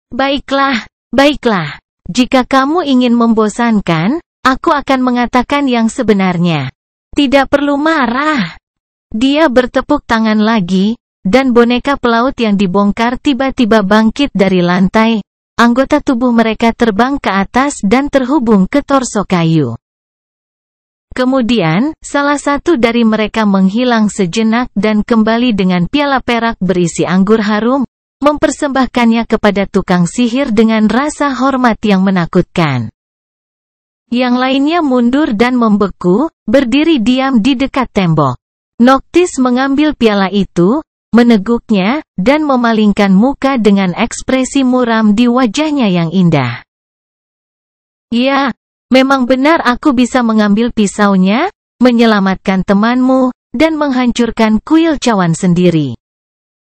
Baiklah, baiklah. Jika kamu ingin membosankan, aku akan mengatakan yang sebenarnya. Tidak perlu marah. Dia bertepuk tangan lagi, dan boneka pelaut yang dibongkar tiba-tiba bangkit dari lantai. Anggota tubuh mereka terbang ke atas dan terhubung ke torso kayu. Kemudian, salah satu dari mereka menghilang sejenak dan kembali dengan piala perak berisi anggur harum, mempersembahkannya kepada tukang sihir dengan rasa hormat yang menakutkan. Yang lainnya mundur dan membeku, berdiri diam di dekat tembok. Noctis mengambil piala itu, meneguknya, dan memalingkan muka dengan ekspresi muram di wajahnya yang indah. Ya, memang benar aku bisa mengambil pisaunya, menyelamatkan temanmu, dan menghancurkan kuil cawan sendiri.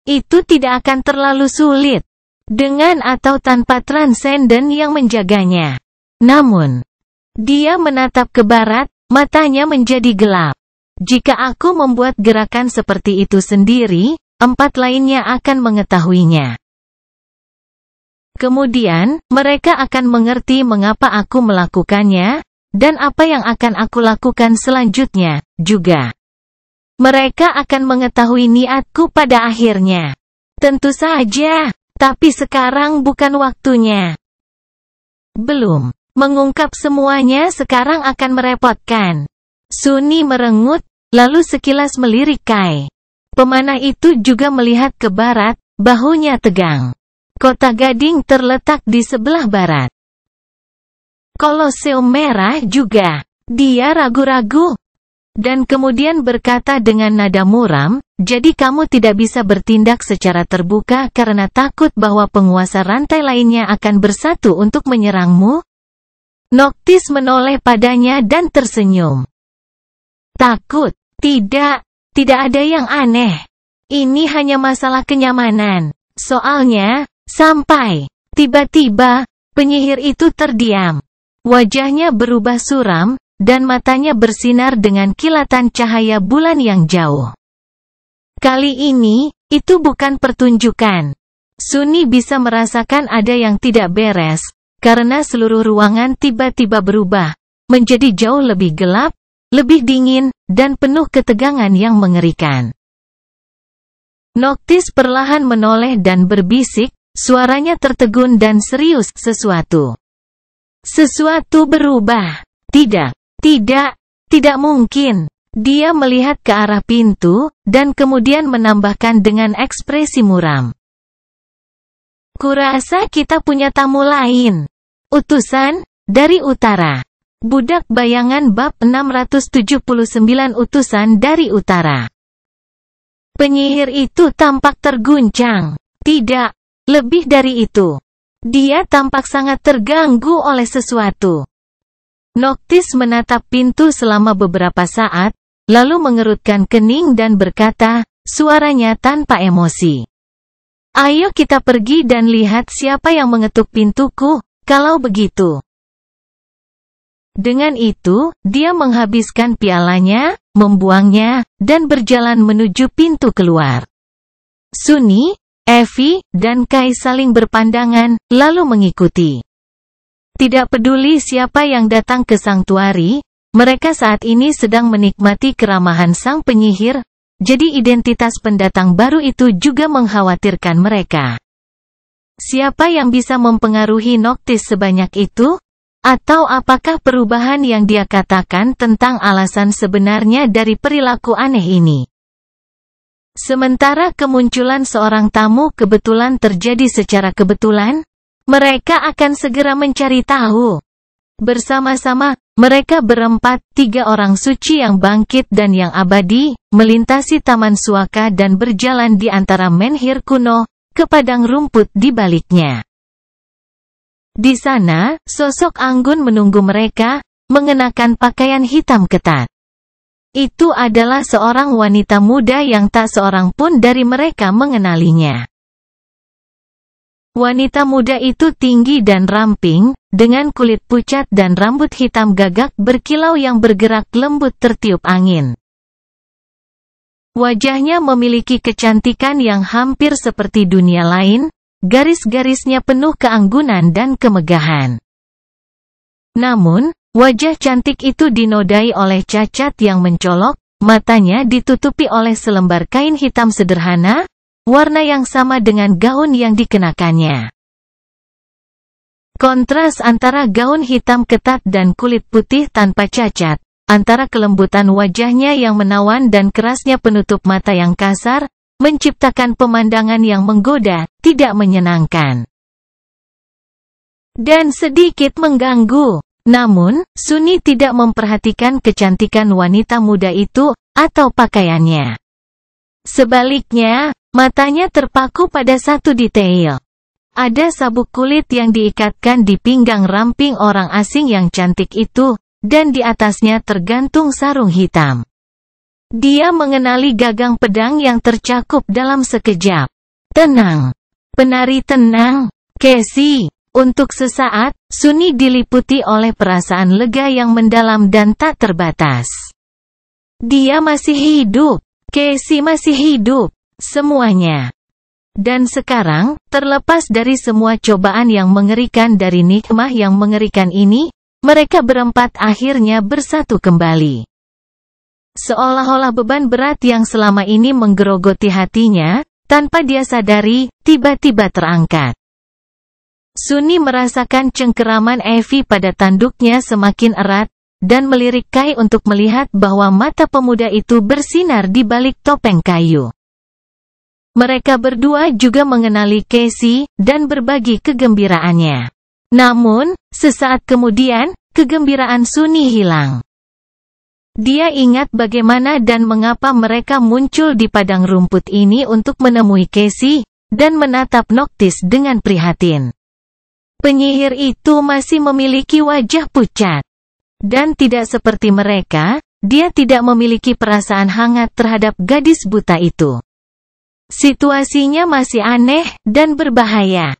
Itu tidak akan terlalu sulit, dengan atau tanpa transenden yang menjaganya. Namun, dia menatap ke barat, matanya menjadi gelap. Jika aku membuat gerakan seperti itu sendiri, 4 lainnya akan mengetahuinya. Kemudian, mereka akan mengerti mengapa aku melakukannya, dan apa yang akan aku lakukan selanjutnya, juga. Mereka akan mengetahui niatku pada akhirnya. Tentu saja, tapi sekarang bukan waktunya. Belum. Mengungkap semuanya sekarang akan merepotkan. Sunni merengut, lalu sekilas melirik Kai. Pemanah itu juga melihat ke barat, bahunya tegang. Kota Gading terletak di sebelah barat. Koloseum merah juga. Dia ragu-ragu. Dan kemudian berkata dengan nada muram, jadi kamu tidak bisa bertindak secara terbuka karena takut bahwa penguasa rantai lainnya akan bersatu untuk menyerangmu? Noctis menoleh padanya dan tersenyum. Takut? Tidak, tidak ada yang aneh. Ini hanya masalah kenyamanan. Soalnya, sampai tiba-tiba, penyihir itu terdiam. Wajahnya berubah suram, dan matanya bersinar dengan kilatan cahaya bulan yang jauh. Kali ini, itu bukan pertunjukan. Sunni bisa merasakan ada yang tidak beres, karena seluruh ruangan tiba-tiba berubah, menjadi jauh lebih gelap, lebih dingin, dan penuh ketegangan yang mengerikan. Noctis perlahan menoleh dan berbisik, suaranya tertegun dan serius, sesuatu berubah. Tidak mungkin. Dia melihat ke arah pintu, dan kemudian menambahkan dengan ekspresi muram. Kurasa kita punya tamu lain. Utusan, dari utara. Budak Bayangan bab 679 utusan dari utara. Penyihir itu tampak terguncang. Tidak, lebih dari itu. Dia tampak sangat terganggu oleh sesuatu. Noctis menatap pintu selama beberapa saat, lalu mengerutkan kening dan berkata, suaranya tanpa emosi. Ayo kita pergi dan lihat siapa yang mengetuk pintuku, kalau begitu. Dengan itu, dia menghabiskan pialanya, membuangnya, dan berjalan menuju pintu keluar. Sunni, Evie, dan Kai saling berpandangan, lalu mengikuti. Tidak peduli siapa yang datang ke sanktuari, mereka saat ini sedang menikmati keramahan sang penyihir, jadi identitas pendatang baru itu juga mengkhawatirkan mereka. Siapa yang bisa mempengaruhi Noctis sebanyak itu? Atau apakah perubahan yang dia katakan tentang alasan sebenarnya dari perilaku aneh ini? Sementara kemunculan seorang tamu kebetulan terjadi secara kebetulan, mereka akan segera mencari tahu. Bersama-sama, mereka berempat, 3 orang suci yang bangkit dan yang abadi, melintasi Taman Suaka dan berjalan di antara menhir kuno, ke padang rumput di baliknya. Di sana, sosok Anggun menunggu mereka, mengenakan pakaian hitam ketat. Itu adalah seorang wanita muda yang tak seorang pun dari mereka mengenalinya. Wanita muda itu tinggi dan ramping, dengan kulit pucat dan rambut hitam gagak berkilau yang bergerak lembut tertiup angin. Wajahnya memiliki kecantikan yang hampir seperti dunia lain, garis-garisnya penuh keanggunan dan kemegahan. Namun, wajah cantik itu dinodai oleh cacat yang mencolok, matanya ditutupi oleh selembar kain hitam sederhana, warna yang sama dengan gaun yang dikenakannya. Kontras antara gaun hitam ketat dan kulit putih tanpa cacat, antara kelembutan wajahnya yang menawan dan kerasnya penutup mata yang kasar, menciptakan pemandangan yang menggoda, tidak menyenangkan, dan sedikit mengganggu. Namun, Suni tidak memperhatikan kecantikan wanita muda itu, atau pakaiannya. Sebaliknya, matanya terpaku pada satu detail. Ada sabuk kulit yang diikatkan di pinggang ramping orang asing yang cantik itu, dan di atasnya tergantung sarung hitam. Dia mengenali gagang pedang yang tercakup dalam sekejap. Tenang. Penari tenang, Casey. Untuk sesaat, Suni diliputi oleh perasaan lega yang mendalam dan tak terbatas. Dia masih hidup. Casey masih hidup. Semuanya. Dan sekarang, terlepas dari semua cobaan yang mengerikan dari nikmah yang mengerikan ini, mereka berempat akhirnya bersatu kembali. Seolah-olah beban berat yang selama ini menggerogoti hatinya, tanpa dia sadari, tiba-tiba terangkat. Suni merasakan cengkeraman Evie pada tanduknya semakin erat, dan melirik Kai untuk melihat bahwa mata pemuda itu bersinar di balik topeng kayu. Mereka berdua juga mengenali Casey, dan berbagi kegembiraannya. Namun, sesaat kemudian, kegembiraan Suni hilang. Dia ingat bagaimana dan mengapa mereka muncul di padang rumput ini untuk menemui Casey, dan menatap Noctis dengan prihatin. Penyihir itu masih memiliki wajah pucat. Dan tidak seperti mereka, dia tidak memiliki perasaan hangat terhadap gadis buta itu. Situasinya masih aneh, dan berbahaya.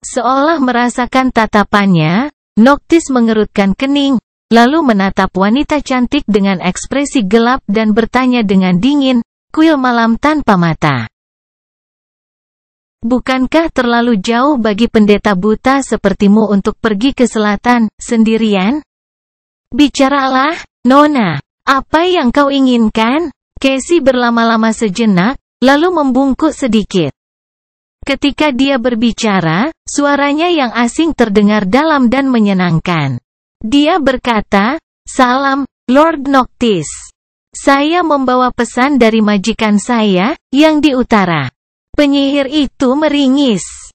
Seolah merasakan tatapannya, Noctis mengerutkan kening, lalu menatap wanita cantik dengan ekspresi gelap dan bertanya dengan dingin, kuil malam tanpa mata. Bukankah terlalu jauh bagi pendeta buta sepertimu untuk pergi ke selatan, sendirian? Bicaralah, Nona. Apa yang kau inginkan? Casey berlama-lama sejenak, lalu membungkuk sedikit. Ketika dia berbicara, suaranya yang asing terdengar dalam dan menyenangkan. Dia berkata, "Salam, Lord Noctis. Saya membawa pesan dari majikan saya, yang di utara." Penyihir itu meringis.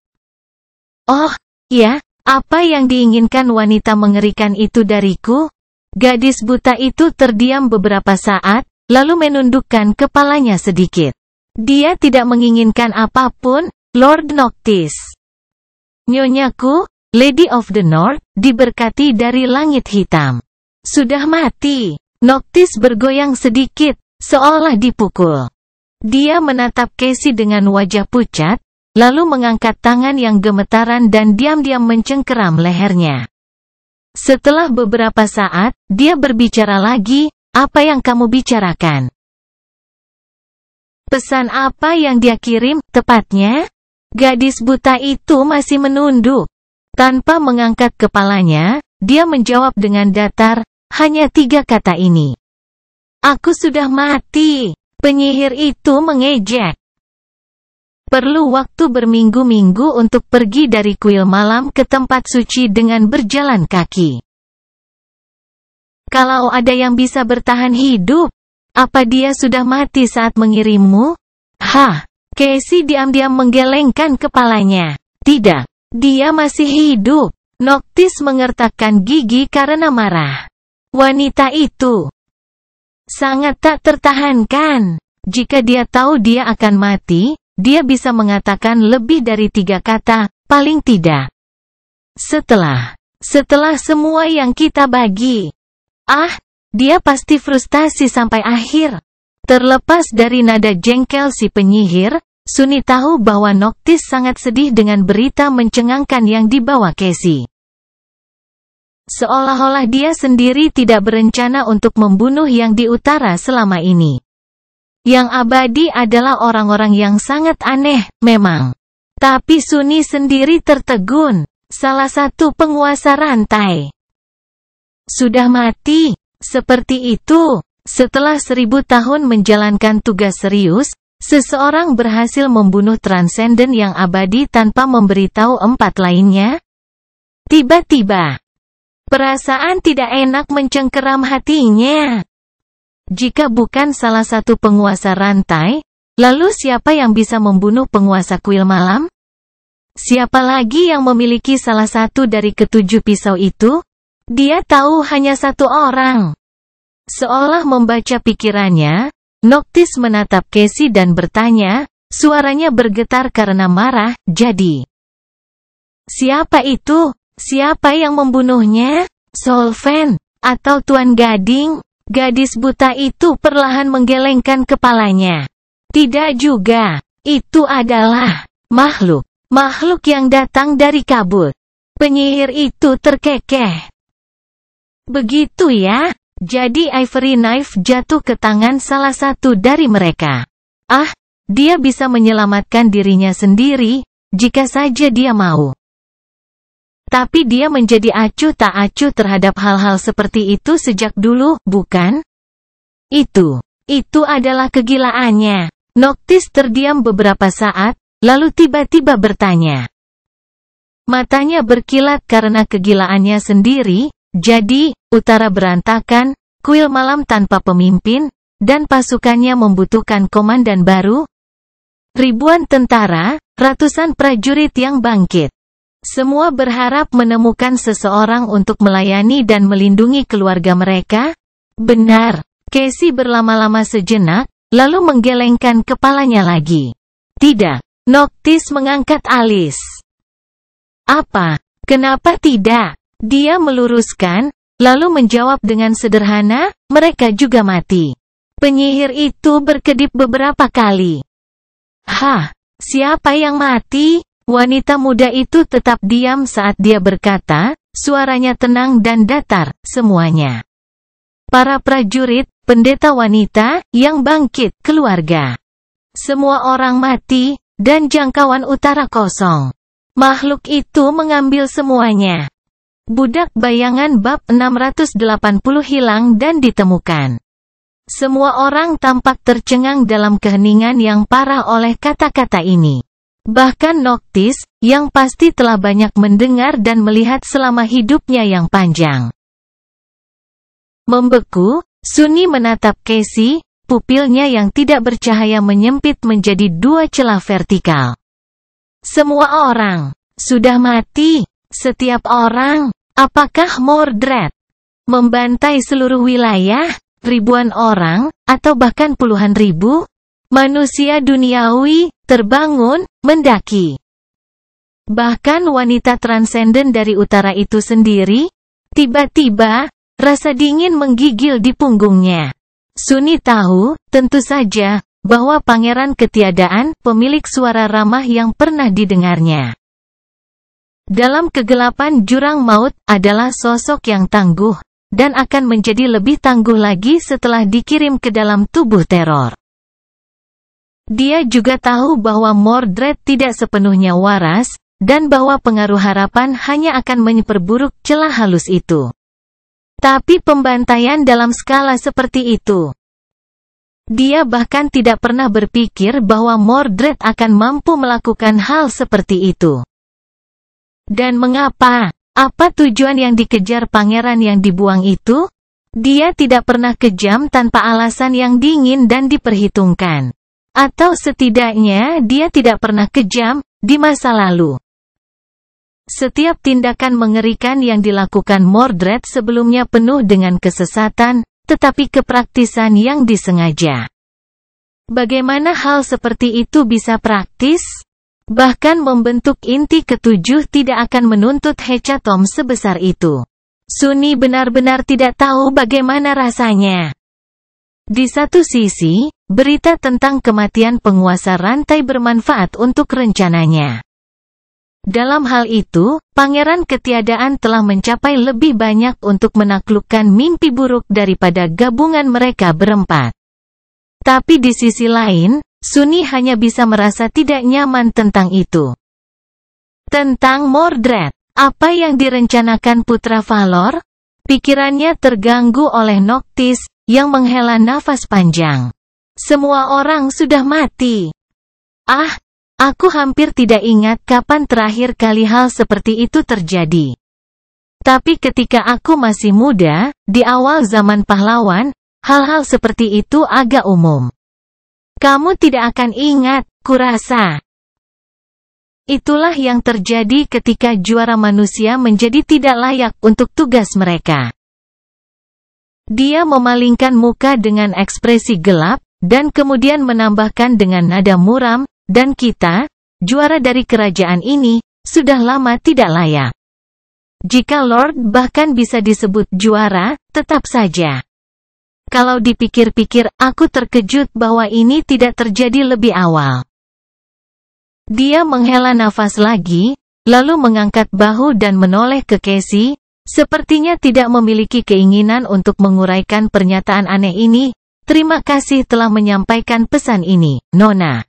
"Oh, ya, apa yang diinginkan wanita mengerikan itu dariku?" Gadis buta itu terdiam beberapa saat, lalu menundukkan kepalanya sedikit. Dia tidak menginginkan apapun, Lord Noctis. "Nyonyaku, Lady of the North, diberkati dari langit hitam. Sudah mati." Noctis bergoyang sedikit, seolah dipukul. Dia menatap Casey dengan wajah pucat, lalu mengangkat tangan yang gemetaran dan diam-diam mencengkeram lehernya. Setelah beberapa saat, dia berbicara lagi, "Apa yang kamu bicarakan?" "Pesan apa yang dia kirim, tepatnya?" Gadis buta itu masih menunduk. Tanpa mengangkat kepalanya, dia menjawab dengan datar, hanya 3 kata ini. "Aku sudah mati." Penyihir itu mengejek. Perlu waktu berminggu-minggu untuk pergi dari kuil malam ke tempat suci dengan berjalan kaki. Kalau ada yang bisa bertahan hidup, apa dia sudah mati saat mengirimmu? Casey diam-diam menggelengkan kepalanya. Tidak, dia masih hidup. Noctis mengertakkan gigi karena marah. Wanita itu sangat tak tertahankan. Jika dia tahu dia akan mati, dia bisa mengatakan lebih dari 3 kata, paling tidak. Setelah semua yang kita bagi. Dia pasti frustasi sampai akhir. Terlepas dari nada jengkel si penyihir, Sunny tahu bahwa Noctis sangat sedih dengan berita mencengangkan yang dibawa Casey. Seolah-olah dia sendiri tidak berencana untuk membunuh yang di utara selama ini. Yang abadi adalah orang-orang yang sangat aneh, memang. Tapi Sunny sendiri tertegun. Salah satu penguasa rantai sudah mati. Seperti itu, setelah 1000 tahun menjalankan tugas serius, seseorang berhasil membunuh transenden yang abadi tanpa memberitahu 4 lainnya. Tiba-tiba, perasaan tidak enak mencengkeram hatinya. Jika bukan salah satu penguasa rantai, lalu siapa yang bisa membunuh penguasa kuil malam? Siapa lagi yang memiliki salah satu dari ke-7 pisau itu? Dia tahu hanya satu orang. Seolah membaca pikirannya, Noctis menatap Casey dan bertanya, suaranya bergetar karena marah, jadi. Siapa itu? Siapa yang membunuhnya? Solven? Atau Tuan Gading? Gadis buta itu perlahan menggelengkan kepalanya. Tidak juga. Itu adalah makhluk yang datang dari kabut. Penyihir itu terkekeh. Begitu ya? Jadi Ivory Knife jatuh ke tangan salah satu dari mereka. Dia bisa menyelamatkan dirinya sendiri, jika saja dia mau. Tapi dia menjadi acuh tak acuh terhadap hal-hal seperti itu sejak dulu, bukan? Itu adalah kegilaannya. Noctis terdiam beberapa saat, lalu tiba-tiba bertanya. Matanya berkilat karena kegilaannya sendiri. Jadi, utara berantakan, kuil malam tanpa pemimpin, dan pasukannya membutuhkan komandan baru. Ribuan tentara, ratusan prajurit yang bangkit. Semua berharap menemukan seseorang untuk melayani dan melindungi keluarga mereka. Benar. Casey berlama-lama sejenak, lalu menggelengkan kepalanya lagi. Tidak. Noctis mengangkat alis. Apa? Kenapa tidak? Dia meluruskan, lalu menjawab dengan sederhana, mereka juga mati. Penyihir itu berkedip beberapa kali. Siapa yang mati? Wanita muda itu tetap diam saat dia berkata, suaranya tenang dan datar, semuanya. Para prajurit, pendeta wanita, yang bangkit, keluarga. Semua orang mati, dan jangkauan utara kosong. Makhluk itu mengambil semuanya. Budak bayangan bab 680 hilang dan ditemukan. Semua orang tampak tercengang dalam keheningan yang parah oleh kata-kata ini. Bahkan Noctis, yang pasti telah banyak mendengar dan melihat selama hidupnya yang panjang. Membeku, Sunny menatap Casey, pupilnya yang tidak bercahaya menyempit menjadi 2 celah vertikal. Semua orang sudah mati. Setiap orang. Apakah Mordred membantai seluruh wilayah? Ribuan orang, atau bahkan puluhan ribu? Manusia duniawi, terbangun, mendaki. Bahkan wanita transenden dari utara itu sendiri, tiba-tiba, rasa dingin menggigil di punggungnya. Sunny tahu, tentu saja, bahwa Pangeran Ketiadaan, pemilik suara ramah yang pernah didengarnya. Dalam kegelapan jurang maut, adalah sosok yang tangguh, dan akan menjadi lebih tangguh lagi setelah dikirim ke dalam tubuh teror. Dia juga tahu bahwa Mordred tidak sepenuhnya waras, dan bahwa pengaruh harapan hanya akan memperburuk celah halus itu. Tapi pembantaian dalam skala seperti itu Dia bahkan tidak pernah berpikir bahwa Mordred akan mampu melakukan hal seperti itu. Dan mengapa? Apa tujuan yang dikejar pangeran yang dibuang itu? Dia tidak pernah kejam tanpa alasan yang dingin dan diperhitungkan. Atau setidaknya dia tidak pernah kejam di masa lalu. Setiap tindakan mengerikan yang dilakukan Mordred sebelumnya penuh dengan kesesatan, tetapi kepraktisan yang disengaja. Bagaimana hal seperti itu bisa praktis? Bahkan membentuk inti ketujuh tidak akan menuntut hecatom sebesar itu. Sunni benar-benar tidak tahu bagaimana rasanya. Di satu sisi, berita tentang kematian penguasa rantai bermanfaat untuk rencananya. Dalam hal itu, Pangeran Ketiadaan telah mencapai lebih banyak untuk menaklukkan mimpi buruk daripada gabungan mereka berempat. Tapi di sisi lain, Sunni hanya bisa merasa tidak nyaman tentang itu. Tentang Mordred. Apa yang direncanakan Putra Valor? Pikirannya terganggu oleh Noctis, yang menghela nafas panjang. Semua orang sudah mati. Aku hampir tidak ingat kapan terakhir kali hal seperti itu terjadi. Tapi ketika aku masih muda, di awal zaman pahlawan, hal-hal seperti itu agak umum. Kamu tidak akan ingat, kurasa. Itulah yang terjadi ketika juara manusia menjadi tidak layak untuk tugas mereka. Dia memalingkan muka dengan ekspresi gelap, dan kemudian menambahkan dengan nada muram, dan kita, juara dari kerajaan ini, sudah lama tidak layak. Jika Lord bahkan bisa disebut juara, tetap saja. Kalau dipikir-pikir, aku terkejut bahwa ini tidak terjadi lebih awal. Dia menghela nafas lagi, lalu mengangkat bahu dan menoleh ke Cassie, sepertinya tidak memiliki keinginan untuk menguraikan pernyataan aneh ini. Terima kasih telah menyampaikan pesan ini, Nona.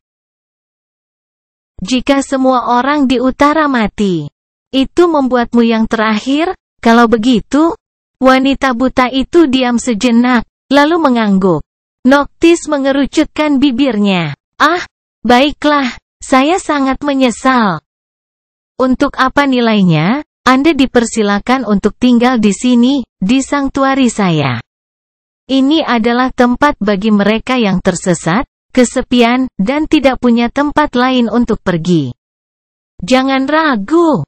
Jika semua orang di utara mati, itu membuatmu yang terakhir. Kalau begitu, wanita buta itu diam sejenak, lalu mengangguk. Noctis mengerucutkan bibirnya. Baiklah. Saya sangat menyesal. Untuk apa nilainya? Anda dipersilakan untuk tinggal di sini, di sanktuari saya. Ini adalah tempat bagi mereka yang tersesat, kesepian, dan tidak punya tempat lain untuk pergi. Jangan ragu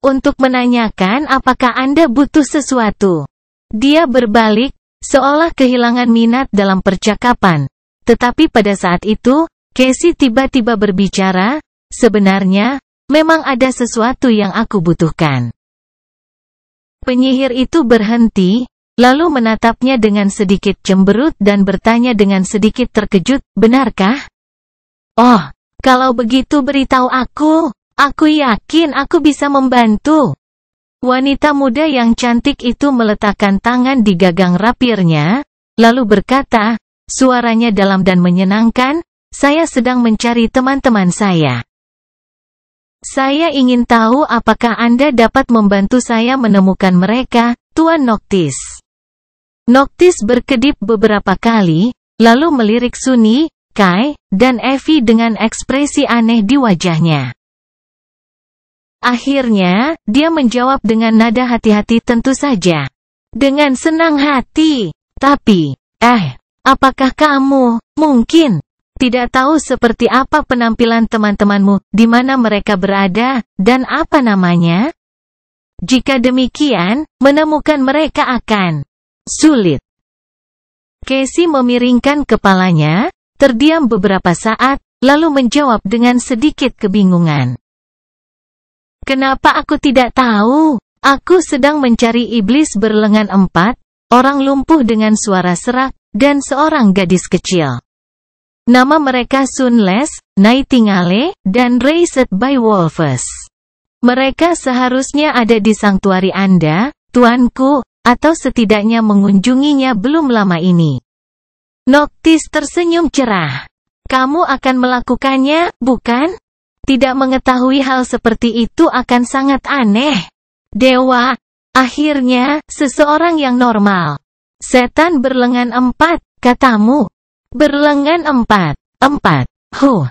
untuk menanyakan apakah Anda butuh sesuatu. Dia berbalik, seolah kehilangan minat dalam percakapan. Tetapi pada saat itu, Cassie tiba-tiba berbicara, sebenarnya, memang ada sesuatu yang aku butuhkan. Penyihir itu berhenti, lalu menatapnya dengan sedikit cemberut dan bertanya dengan sedikit terkejut, benarkah? Oh, kalau begitu beritahu aku yakin aku bisa membantu. Wanita muda yang cantik itu meletakkan tangan di gagang rapirnya, lalu berkata, suaranya dalam dan menyenangkan, saya sedang mencari teman-teman saya. Saya ingin tahu apakah Anda dapat membantu saya menemukan mereka, Tuan Noctis. Noctis berkedip beberapa kali, lalu melirik Sunni, Kai, dan Evie dengan ekspresi aneh di wajahnya. Akhirnya, dia menjawab dengan nada hati-hati tentu saja. Dengan senang hati. Tapi, apakah kamu, mungkin, tidak tahu seperti apa penampilan teman-temanmu, di mana mereka berada, dan apa namanya? Jika demikian, menemukan mereka akan sulit. Cassie memiringkan kepalanya, terdiam beberapa saat, lalu menjawab dengan sedikit kebingungan. Kenapa aku tidak tahu? Aku sedang mencari iblis berlengan 4, orang lumpuh dengan suara serak, dan seorang gadis kecil. Nama mereka Sunless, Nightingale, dan Raised by Wolves. Mereka seharusnya ada di sanktuari Anda, tuanku, atau setidaknya mengunjunginya belum lama ini. Noctis tersenyum cerah. Kamu akan melakukannya, bukan? Tidak mengetahui hal seperti itu akan sangat aneh. Dewa, akhirnya, seseorang yang normal. Setan berlengan 4, katamu. Berlengan 4. Huh.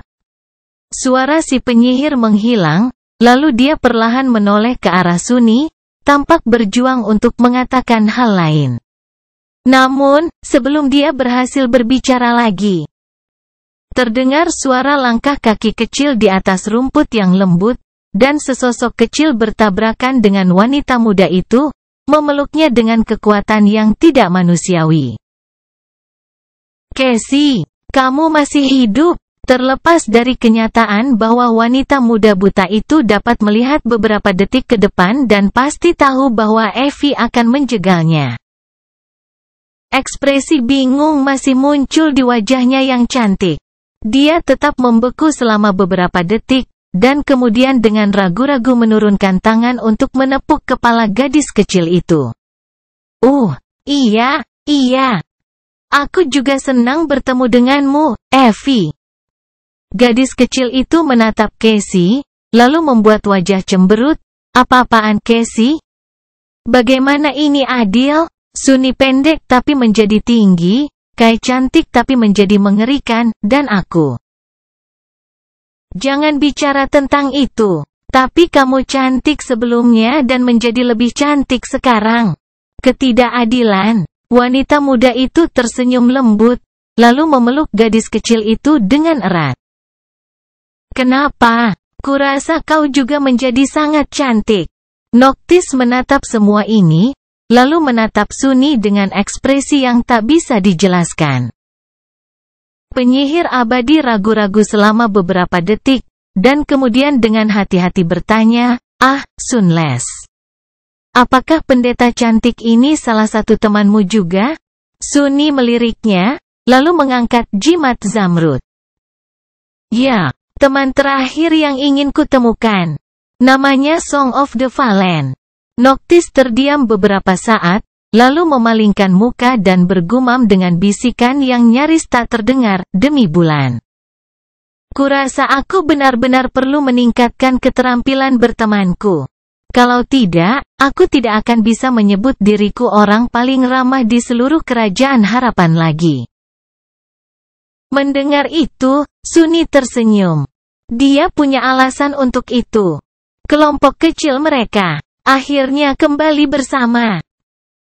Suara si penyihir menghilang, lalu dia perlahan menoleh ke arah Sunny, tampak berjuang untuk mengatakan hal lain. Namun, sebelum dia berhasil berbicara lagi, terdengar suara langkah kaki kecil di atas rumput yang lembut, dan sesosok kecil bertabrakan dengan wanita muda itu, memeluknya dengan kekuatan yang tidak manusiawi. Casey, kamu masih hidup. Terlepas dari kenyataan bahwa wanita muda buta itu dapat melihat beberapa detik ke depan dan pasti tahu bahwa Evie akan menjegalnya. Ekspresi bingung masih muncul di wajahnya yang cantik. Dia tetap membeku selama beberapa detik, dan kemudian dengan ragu-ragu menurunkan tangan untuk menepuk kepala gadis kecil itu. Iya. Aku juga senang bertemu denganmu, Evie. Gadis kecil itu menatap Casey, lalu membuat wajah cemberut. Apa-apaan Casey? Bagaimana ini adil? Sunny pendek tapi menjadi tinggi, Kai cantik tapi menjadi mengerikan, dan aku. Jangan bicara tentang itu. Tapi kamu cantik sebelumnya dan menjadi lebih cantik sekarang. Ketidakadilan. Wanita muda itu tersenyum lembut, lalu memeluk gadis kecil itu dengan erat. Kenapa? Kurasa kau juga menjadi sangat cantik. Noctis menatap semua ini, lalu menatap Sunny dengan ekspresi yang tak bisa dijelaskan. Penyihir abadi ragu-ragu selama beberapa detik, dan kemudian dengan hati-hati bertanya, Sunless. Apakah pendeta cantik ini salah satu temanmu juga? Sunny meliriknya, lalu mengangkat jimat zamrud. Ya. Teman terakhir yang ingin kutemukan. Namanya Song of the Fallen. Noctis terdiam beberapa saat, lalu memalingkan muka dan bergumam dengan bisikan yang nyaris tak terdengar, demi bulan. Kurasa aku benar-benar perlu meningkatkan keterampilan bertemanku. Kalau tidak, aku tidak akan bisa menyebut diriku orang paling ramah di seluruh kerajaan harapan lagi. Mendengar itu, Sunny tersenyum. Dia punya alasan untuk itu. Kelompok kecil mereka akhirnya kembali bersama.